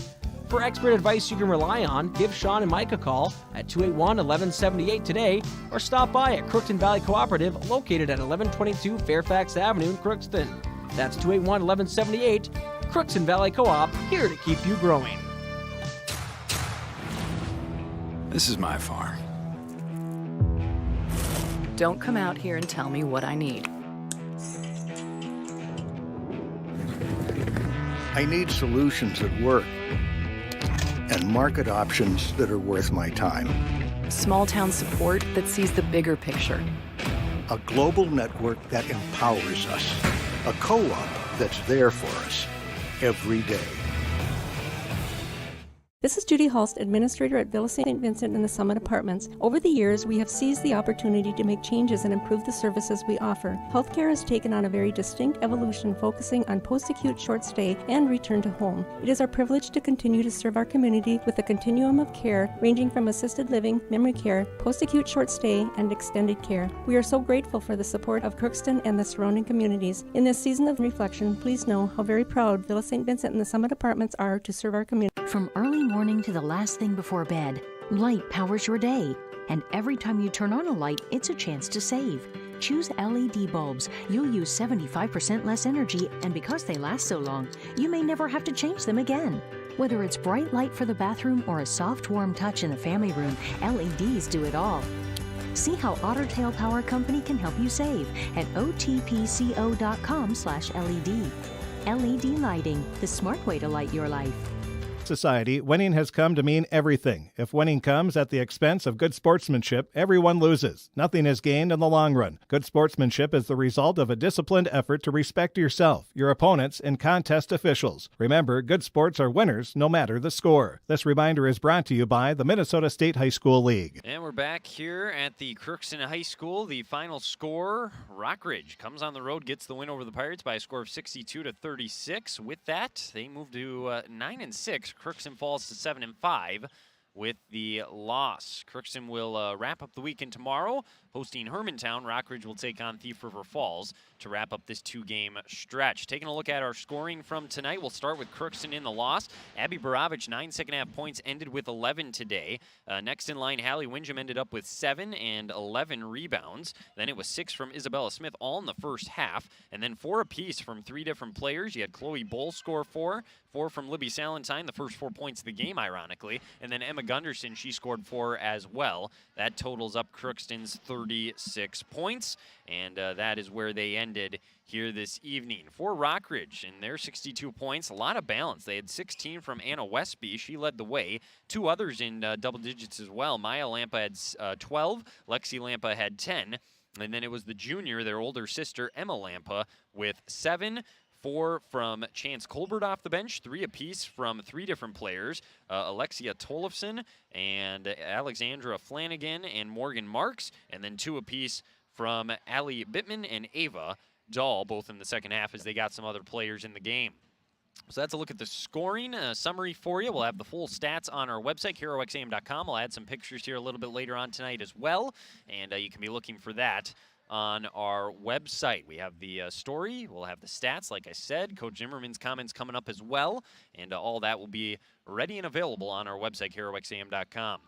S20: For expert advice you can rely on, give Sean and Mike a call at 281-1178 today or stop by at Crookston Valley Cooperative located at 1122 Fairfax Avenue in Crookston. That's 281-1178. Crookston Valley Co-op, here to keep you growing.
S21: This is my farm.
S2: Don't come out here and tell me what I need.
S22: I need solutions that work and market options that are worth my time.
S2: Small town support that sees the bigger picture.
S22: A global network that empowers us. a co-op that's there for us every day.
S4: This is Judy Hulst, Administrator at Villa St. Vincent in the Summit Apartments. Over the years, we have seized the opportunity to make changes and improve the services we offer. Healthcare has taken on a very distinct evolution, focusing on post-acute short stay and return to home. It is our privilege to continue to serve our community with a continuum of care ranging from assisted living, memory care, post-acute short stay, and extended care. We are so grateful for the support of Crookston and the surrounding communities. In this season of reflection, please know how very proud Villa St. Vincent and the Summit Apartments are to serve our community.
S2: From early morning to the last thing before bed, light powers your day. And every time you turn on a light, it's a chance to save. Choose LED bulbs. You'll use 75% less energy, and because they last so long, you may never have to change them again. Whether it's bright light for the bathroom or a soft, warm touch in the family room, LEDs do it all. See how Otter Tail Power Company can help you save at otpco.com/LED. LED lighting, the smart way to light your life.
S6: Society, winning has come to mean everything. If winning comes at the expense of good sportsmanship, everyone loses. Nothing is gained in the long run. Good sportsmanship is the result of a disciplined effort to respect yourself, your opponents, and contest officials. Remember, good sports are winners no matter the score. This reminder is brought to you by the Minnesota State High School League.
S1: And we're back here at the Crookston High School. The final score, Rock Ridge comes on the road, gets the win over the Pirates by a score of 62-36. With that, they move to 9-6. Crookston falls to 7-5 with the loss. Crookston will wrap up the weekend tomorrow, hosting Hermantown. Rock Ridge will take on Thief River Falls to wrap up this two-game stretch. Taking a look at our scoring from tonight, we'll start with Crookston in the loss. Abby Baravich, 9 second-half points, ended with 11 today. Next in line, Hallie Windham ended up with 7 and 11 rebounds. Then it was 6 from Isabella Smith, all in the first half, and then 4 apiece from 3 different players. You had Chloe Bull score 4 from Libby Salentine, the first 4 points of the game, ironically, and then Emma Gunderson, she scored 4 as well. That totals up Crookston's 36 points, and that is where they ended here this evening. For Rock Ridge, and their 62 points, a lot of balance. They had 16 from Anna Westby. She led the way. 2 others in double digits as well. Maya Lampa had 12. Lexi Lampa had 10. And then it was the junior, their older sister, Emma Lampa, with 7. 4 from Chance Colbert off the bench, 3 apiece from 3 different players, Alexia Tollefson and Alexandra Flanagan and Morgan Marks, and then 2 apiece from Allie Bittman and Ava Dahl, both in the second half as they got some other players in the game. So that's a look at the scoring summary for you. We'll have the full stats on our website, KROXAM.com. I'll add some pictures here a little bit later on tonight as well, and you can be looking for that on our website. We have the story, we'll have the stats, like I said, Coach Zimmerman's comments coming up as well, and all that will be ready and available on our website, KROXAM.com.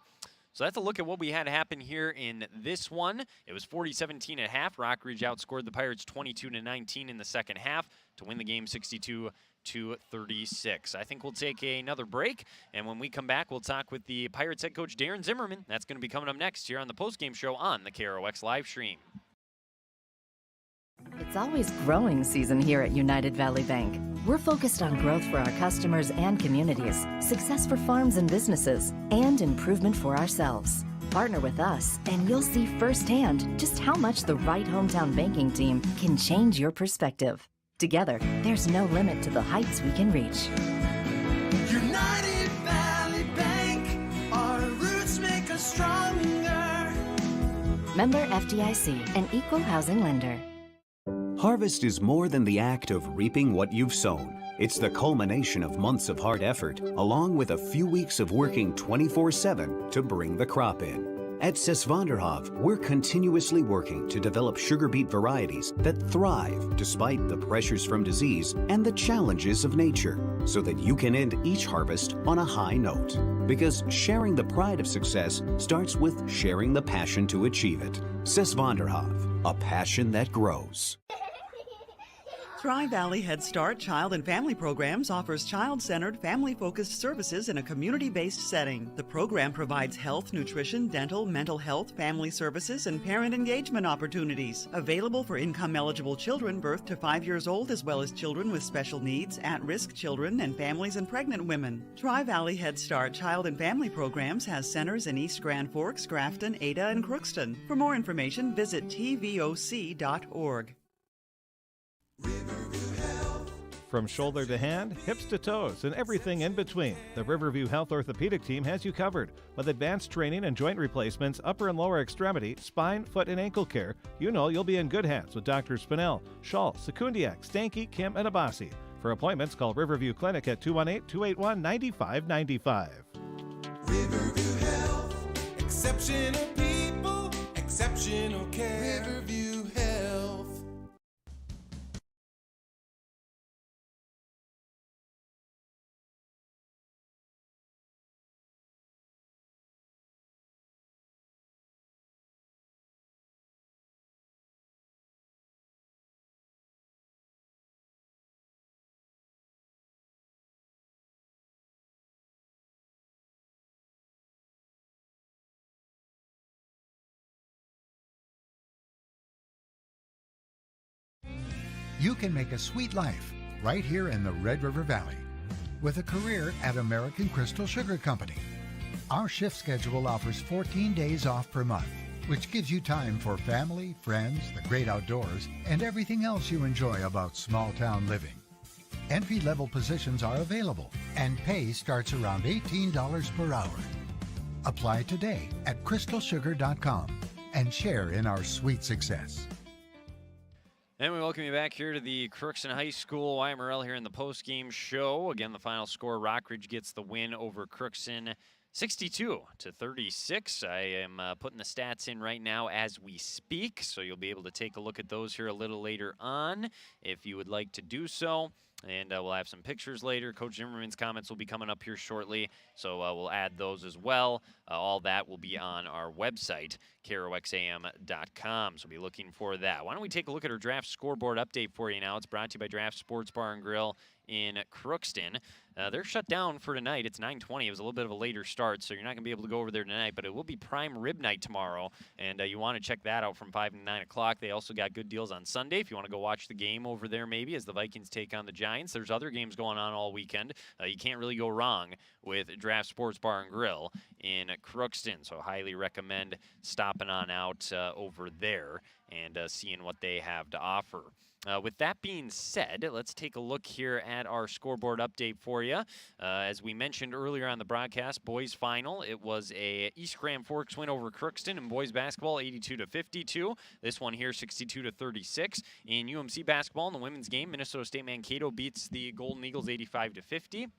S1: So that's a look at what we had happen here in this one. It was 40-17 at half. Rock Ridge outscored the Pirates 22-19 in the second half to win the game 62-36. I think we'll take another break, and when we come back, we'll talk with the Pirates head coach Darren Zimmerman. That's going to be coming up next here on the postgame show on the KROX live stream.
S2: It's always growing season here at United Valley Bank. We're focused on growth for our customers and communities, success for farms and businesses, and improvement for ourselves. Partner with us, and you'll see firsthand just how much the right hometown banking team can change your perspective. Together, there's no limit to the heights we can reach.
S3: United Valley Bank, our roots make us stronger.
S2: Member FDIC, an equal housing lender.
S5: Harvest is more than the act of reaping what you've sown. It's the culmination of months of hard effort, along with a few weeks of working 24/7 to bring the crop in. At Sesvanderhof, we're continuously working to develop sugar beet varieties that thrive despite the pressures from disease and the challenges of nature, so that you can end each harvest on a high note. Because sharing the pride of success starts with sharing the passion to achieve it. Sesvanderhof, a passion that grows.
S23: Tri-Valley Head Start Child and Family Programs offers child-centered, family-focused services in a community-based setting. The program provides health, nutrition, dental, mental health, family services, and parent engagement opportunities. Available for income-eligible children birth to 5 years old, as well as children with special needs, at-risk children, and families and pregnant women. Tri-Valley Head Start Child and Family Programs has centers in East Grand Forks, Grafton, Ada, and Crookston. For more information, visit tvoc.org.
S3: Riverview
S6: From shoulder to hand, hips to toes, and everything in between, the Riverview Health Orthopedic Team has you covered. With advanced training and joint replacements, upper and lower extremity, spine, foot, and ankle care, you know you'll be in good hands with Drs. Spinell, Schall, Sekundiak, Stanky, Kim, and Abassi. For appointments, call Riverview Clinic at 218-281-9595.
S7: Riverview Health, exceptional people, exceptional care. Riverview Health.
S8: You can make a sweet life right here in the Red River Valley with a career at American Crystal Sugar Company. Our shift schedule offers 14 days off per month, which gives you time for family, friends, the great outdoors, and everything else you enjoy about small town living. Entry-level positions are available, and pay starts around $18 per hour. Apply today at crystalsugar.com and share in our sweet success.
S1: And we welcome you back here to the Crookston High School. Wyatt Morrell here in the post-game show. Again, the final score, Rock Ridge gets the win over Crookston, 62-36. I am putting the stats in right now as we speak, so you'll be able to take a look at those here a little later on if you would like to do so. And we'll have some pictures later. Coach Zimmerman's comments will be coming up here shortly, so we'll add those as well. All that will be on our website, KROXAM.com, so be looking for that. Why don't we take a look at our draft scoreboard update for you now. It's brought to you by Draft Sports Bar and Grill in Crookston. They're shut down for tonight. It's 9:20. It was a little bit of a later start, so you're not going to be able to go over there tonight, but it will be prime rib night tomorrow, and you want to check that out from 5 to 9 o'clock. They also got good deals on Sunday if you want to go watch the game over there maybe as the Vikings take on the Giants. There's other games going on all weekend. You can't really go wrong with Draft Sports Bar and Grill in Crookston, so highly recommend stopping on out over there and seeing what they have to offer. With that being said, let's take a look here at our scoreboard update for you. As we mentioned earlier on the broadcast, boys final, it was a East Grand Forks win over Crookston in boys basketball, 82-52. This one here, 62-36. In UMC basketball, in the women's game, Minnesota State Mankato beats the Golden Eagles 85-50.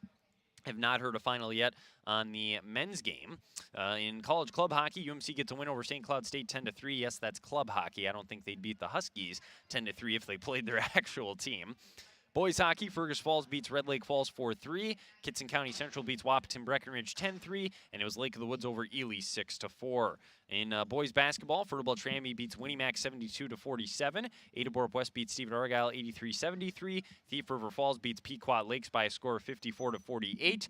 S1: Have not heard a final yet on the men's game. In college club hockey, UMC gets a win over St. Cloud State 10-3. Yes, that's club hockey. I don't think they'd beat the Huskies 10-3 if they played their actual team. Boys hockey, Fergus Falls beats Red Lake Falls 4-3. Kitson County Central beats Wahpeton Breckenridge 10-3. And it was Lake of the Woods over Ely 6-4. In boys basketball, Fertile Beltrami beats Winnie-Mac 72-47. Ada Borup West beats Stephen Argyle 83-73. Thief River Falls beats Pequot Lakes by a score of 54-48.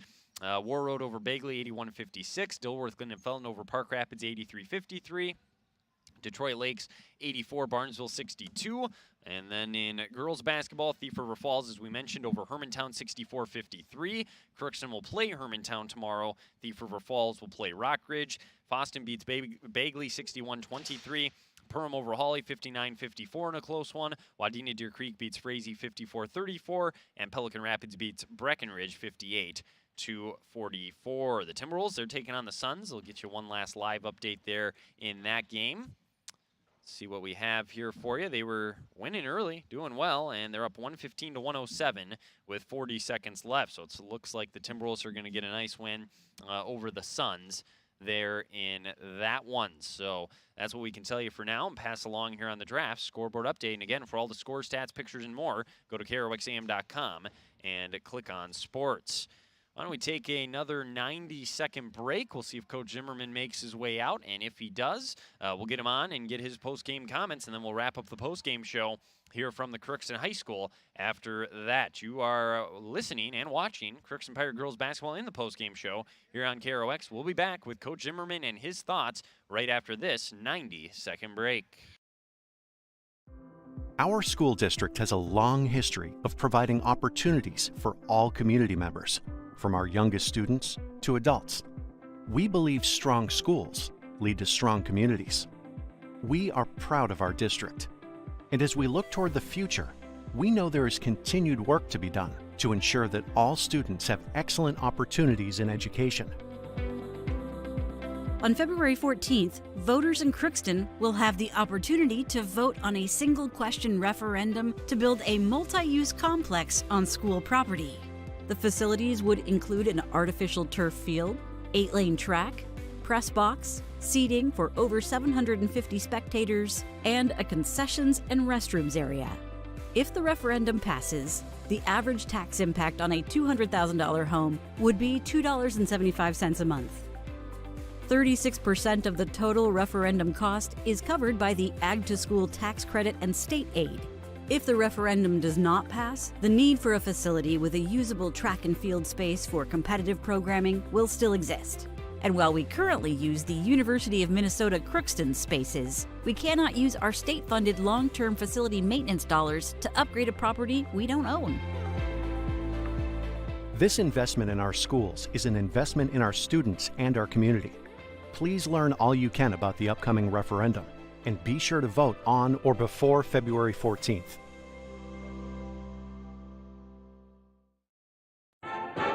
S1: War Road over Bagley 81-56. Dilworth Glendon Felton over Park Rapids 83-53. Detroit Lakes 84, Barnesville 62. And then in girls basketball, Thief River Falls, as we mentioned, over Hermantown 64-53. Crookston will play Hermantown tomorrow. Thief River Falls will play Rock Ridge. Foston beats Bagley 61-23. Perham over Hawley 59-54 in a close one. Wadena Deer Creek beats Frazee 54-34. And Pelican Rapids beats Breckenridge 58-44. The Timberwolves, they're taking on the Suns. They'll get you one last live update there in that game. See what we have here for you. They were winning early, doing well, and they're up 115-107 with 40 seconds left. So it looks like the Timberwolves are going to get a nice win over the Suns there in that one. So that's what we can tell you for now and pass along here on the draft scoreboard update. And again, for all the score, stats, pictures, and more, go to KROXAM.com and click on sports. Why don't we take another 90-second break? We'll see if Coach Zimmerman makes his way out, and if he does, we'll get him on and get his post-game comments, and then we'll wrap up the post-game show here from the Crookston High School. After that, you are listening and watching Crookston Pirate Girls Basketball in the post-game show here on KROX. We'll be back with Coach Zimmerman and his thoughts right after this 90-second break.
S17: Our school district has a long history of providing opportunities for all community members, from our youngest students to adults. We believe strong schools lead to strong communities. We are proud of our district. And as we look toward the future, we know there is continued work to be done to ensure that all students have excellent opportunities in education.
S18: On February 14th, voters in Crookston will have the opportunity to vote on a single-question referendum to build a multi-use complex on school property. The facilities would include an artificial turf field, 8-lane track, press box, seating for over 750 spectators, and a concessions and restrooms area. If the referendum passes, the average tax impact on a $200,000 home would be $2.75 a month. 36% of the total referendum cost is covered by the Ag to School tax credit and state aid. If the referendum does not pass, the need for a facility with a usable track and field space for competitive programming will still exist. And while we currently use the University of Minnesota Crookston spaces, we cannot use our state-funded long-term facility maintenance dollars to upgrade a property we don't own.
S17: This investment in our schools is an investment in our students and our community. Please learn all you can about the upcoming referendum and be sure to vote on or before February 14th.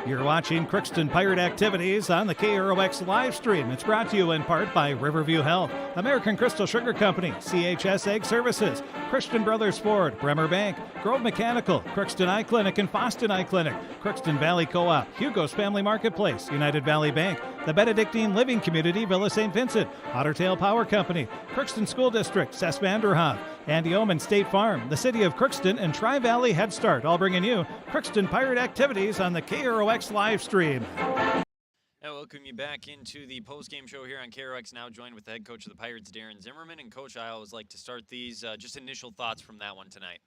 S6: You're watching Crookston Pirate Activities on the KROX live stream. It's brought to you in part by Riverview Health, American Crystal Sugar Company, CHS Egg Services, Christian Brothers Ford, Bremer Bank, Grove Mechanical, Crookston Eye Clinic and Foston Eye Clinic, Crookston Valley Co-op, Hugo's Family Marketplace, United Valley Bank, the Benedictine Living Community, Villa St. Vincent, Ottertail Power Company, Crookston School District, Cess Vanderhoff, Andy Omen State Farm, the City of Crookston, and Tri-Valley Head Start, all bringing you Crookston Pirate Activities on the KROX live stream.
S1: Welcome you back into the post-game show here on KROX, now joined with the head coach of the Pirates, Darren Zimmerman. And Coach, I always like to start these, just initial thoughts from that one tonight.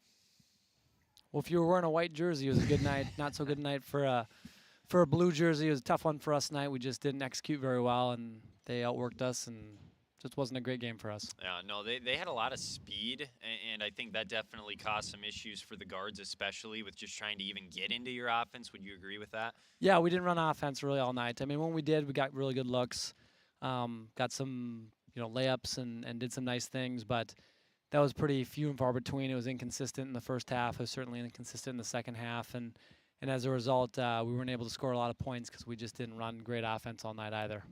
S9: Well, if you were wearing a white jersey, it was a good night. Not so good night for a blue jersey. It was a tough one for us tonight. We just didn't execute very well, and they outworked us, and just wasn't a great game for us.
S1: Yeah, no, they had a lot of speed, and I think that definitely caused some issues for the guards, especially with just trying to even get into your offense. Would you agree with that?
S9: Yeah, we didn't run offense really all night. I mean, when we did, we got really good looks, got some layups and did some nice things, but that was pretty few and far between. It was inconsistent in the first half. It was certainly inconsistent in the second half, and as a result, we weren't able to score a lot of points because we just didn't run great offense all night either.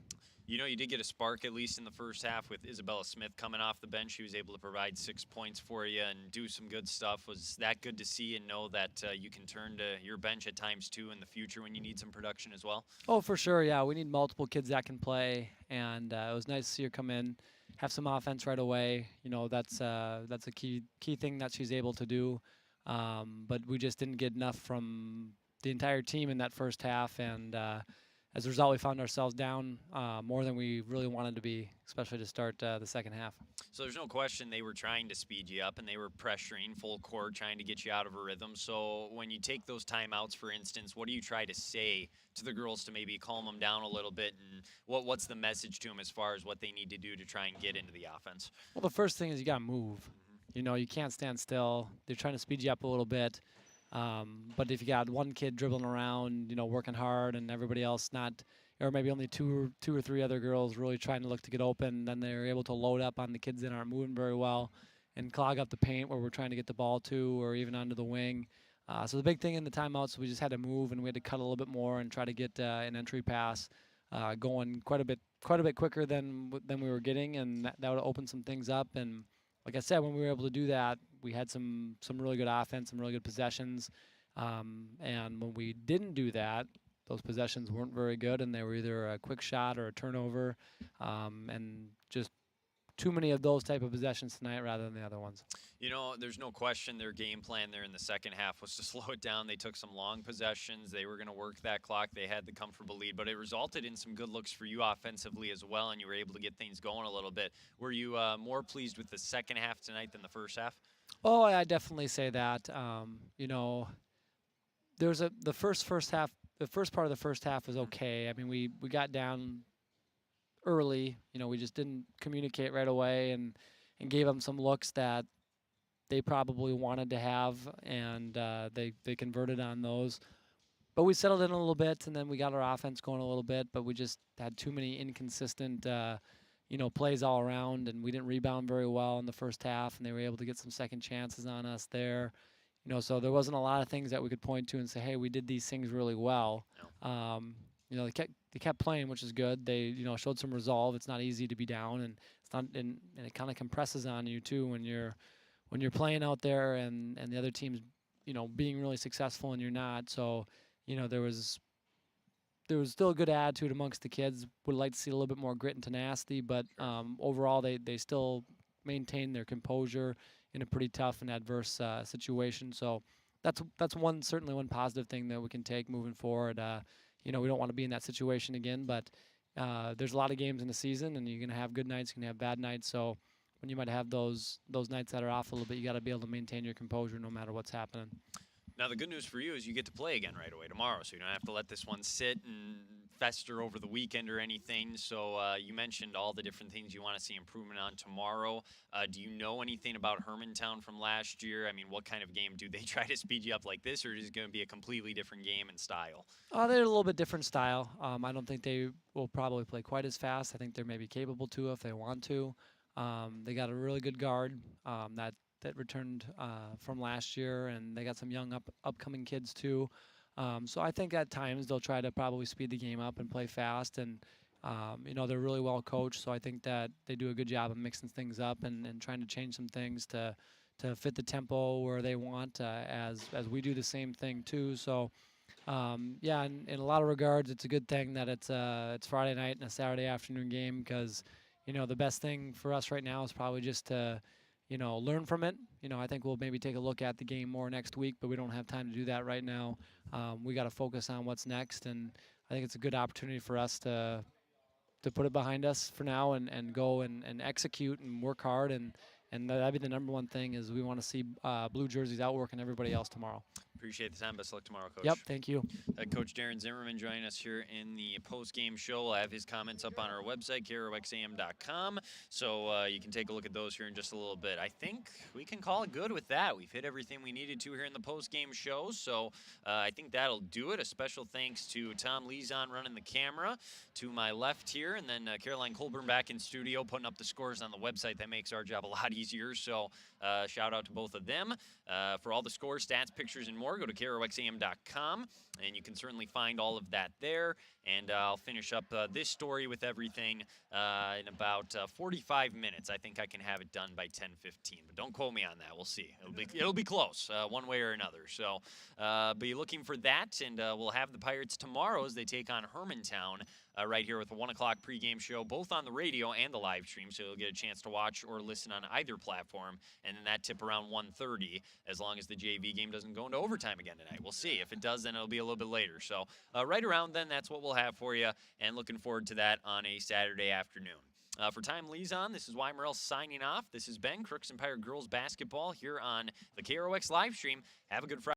S1: You know, you did get a spark, at least in the first half, with Isabella Smith coming off the bench. She was able to provide 6 points for you and do some good stuff. Was that good to see and know that you can turn to your bench at times, too, in the future when you need some production as well?
S9: Oh, for sure, yeah. We need multiple kids that can play, and it was nice to see her come in, have some offense right away. You know, that's a key thing that she's able to do. But we just didn't get enough from the entire team in that first half, and as a result, we found ourselves down more than we really wanted to be, especially to start the second half.
S1: So there's no question they were trying to speed you up, and they were pressuring full court, trying to get you out of a rhythm. So when you take those timeouts, for instance, what do you try to say to the girls to maybe calm them down a little bit, and what's the message to them as far as what they need to do to try and get into the offense?
S9: Well, the first thing is you got to move. You know, you can't stand still. They're trying to speed you up a little bit. But if you got one kid dribbling around, working hard, and everybody else not, or maybe only two or three other girls really trying to look to get open, then they're able to load up on the kids that aren't moving very well and clog up the paint where we're trying to get the ball to, or even onto the wing. So the big thing in the timeouts, we just had to move, and we had to cut a little bit more and try to get an entry pass going quite a bit quicker than we were getting, and that would open some things up. And like I said, when we were able to do that, we had some really good offense, some really good possessions. And when we didn't do that, those possessions weren't very good, and they were either a quick shot or a turnover, and just too many of those type of possessions tonight rather than the other ones.
S1: You know, there's no question their game plan there in the second half was to slow it down. They took some long possessions. They were going to work that clock. They had the comfortable lead, but it resulted in some good looks for you offensively as well, and you were able to get things going a little bit. Were you more pleased with the second half tonight than the first half?
S9: Oh, I definitely say that. There's the first half. The first part of the first half was okay. I mean, we got down early. We just didn't communicate right away and gave them some looks that they probably wanted to have, and they converted on those. But we settled in a little bit, and then we got our offense going a little bit, but we just had too many inconsistent plays all around, and we didn't rebound very well in the first half, and they were able to get some second chances on us there. So there wasn't a lot of things that we could point to and say, hey, we did these things really well. They kept playing, which is good. They, showed some resolve. It's not easy to be down, and it's not, and it kind of compresses on you too when you're playing out there and the other team's, being really successful and you're not. So, there was still a good attitude amongst the kids. Would like to see a little bit more grit and tenacity, but overall they still maintain their composure in a pretty tough and adverse situation. So that's certainly one positive thing that we can take moving forward. We don't want to be in that situation again, but there's a lot of games in the season, and you're going to have good nights, you're going to have bad nights. So when you might have those nights that are off a little bit, you got to be able to maintain your composure no matter what's happening.
S1: Now, the good news for you is you get to play again right away tomorrow, so you don't have to let this one sit and fester over the weekend or anything. So you mentioned all the different things you want to see improvement on tomorrow. Do you know anything about Hermantown from last year? I mean, what kind of game do they try to speed you up like this, or is it going to be a completely different game and style?
S9: They're a little bit different style. I don't think they will probably play quite as fast. I think they're maybe capable to if they want to. They got a really good guard that returned from last year, and they got some young upcoming kids too. So I think at times they'll try to probably speed the game up and play fast, and they're really well coached, so I think that they do a good job of mixing things up and trying to change some things to fit the tempo where they want, as we do the same thing too. So in a lot of regards, it's a good thing that it's Friday night and a Saturday afternoon game, because the best thing for us right now is probably just to learn from it. I think we'll maybe take a look at the game more next week, but we don't have time to do that right now. We got to focus on what's next, and I think it's a good opportunity for us to put it behind us for now and go and execute and work hard, and that'd be the number one thing, is we want to see blue jerseys outworking everybody else tomorrow.
S1: Appreciate the time. Best of luck tomorrow, Coach.
S9: Yep, thank you.
S1: Coach Darren Zimmerman joining us here in the post-game show. We'll have his comments up on our website, KROXAM.com, so you can take a look at those here in just a little bit. I think we can call it good with that. We've hit everything we needed to here in the post-game show, so I think that'll do it. A special thanks to Tom Lezon running the camera to my left here, and then Caroline Colburn back in studio putting up the scores on the website. That makes our job a lot easier, so shout out to both of them. For all the scores, stats, pictures, and more, go to KROXAM.com, and you can certainly find all of that there. And I'll finish up this story with everything in about 45 minutes. I think I can have it done by 10:15, but don't quote me on that. We'll see. It'll be close, one way or another. So be looking for that, and we'll have the Pirates tomorrow as they take on Hermantown right here with a 1 o'clock pregame show, both on the radio and the live stream, so you'll get a chance to watch or listen on either platform, and then that tip around 1:30, as long as the JV game doesn't go into overtime again tonight. We'll see. If it does, then it'll be a little bit later. So right around then, that's what we'll have for you, and looking forward to that on a Saturday afternoon. For Tom Lezon, this is Weimerel signing off. This has been Crookston Pirate Girls Basketball here on the KROX live stream. Have a good Friday.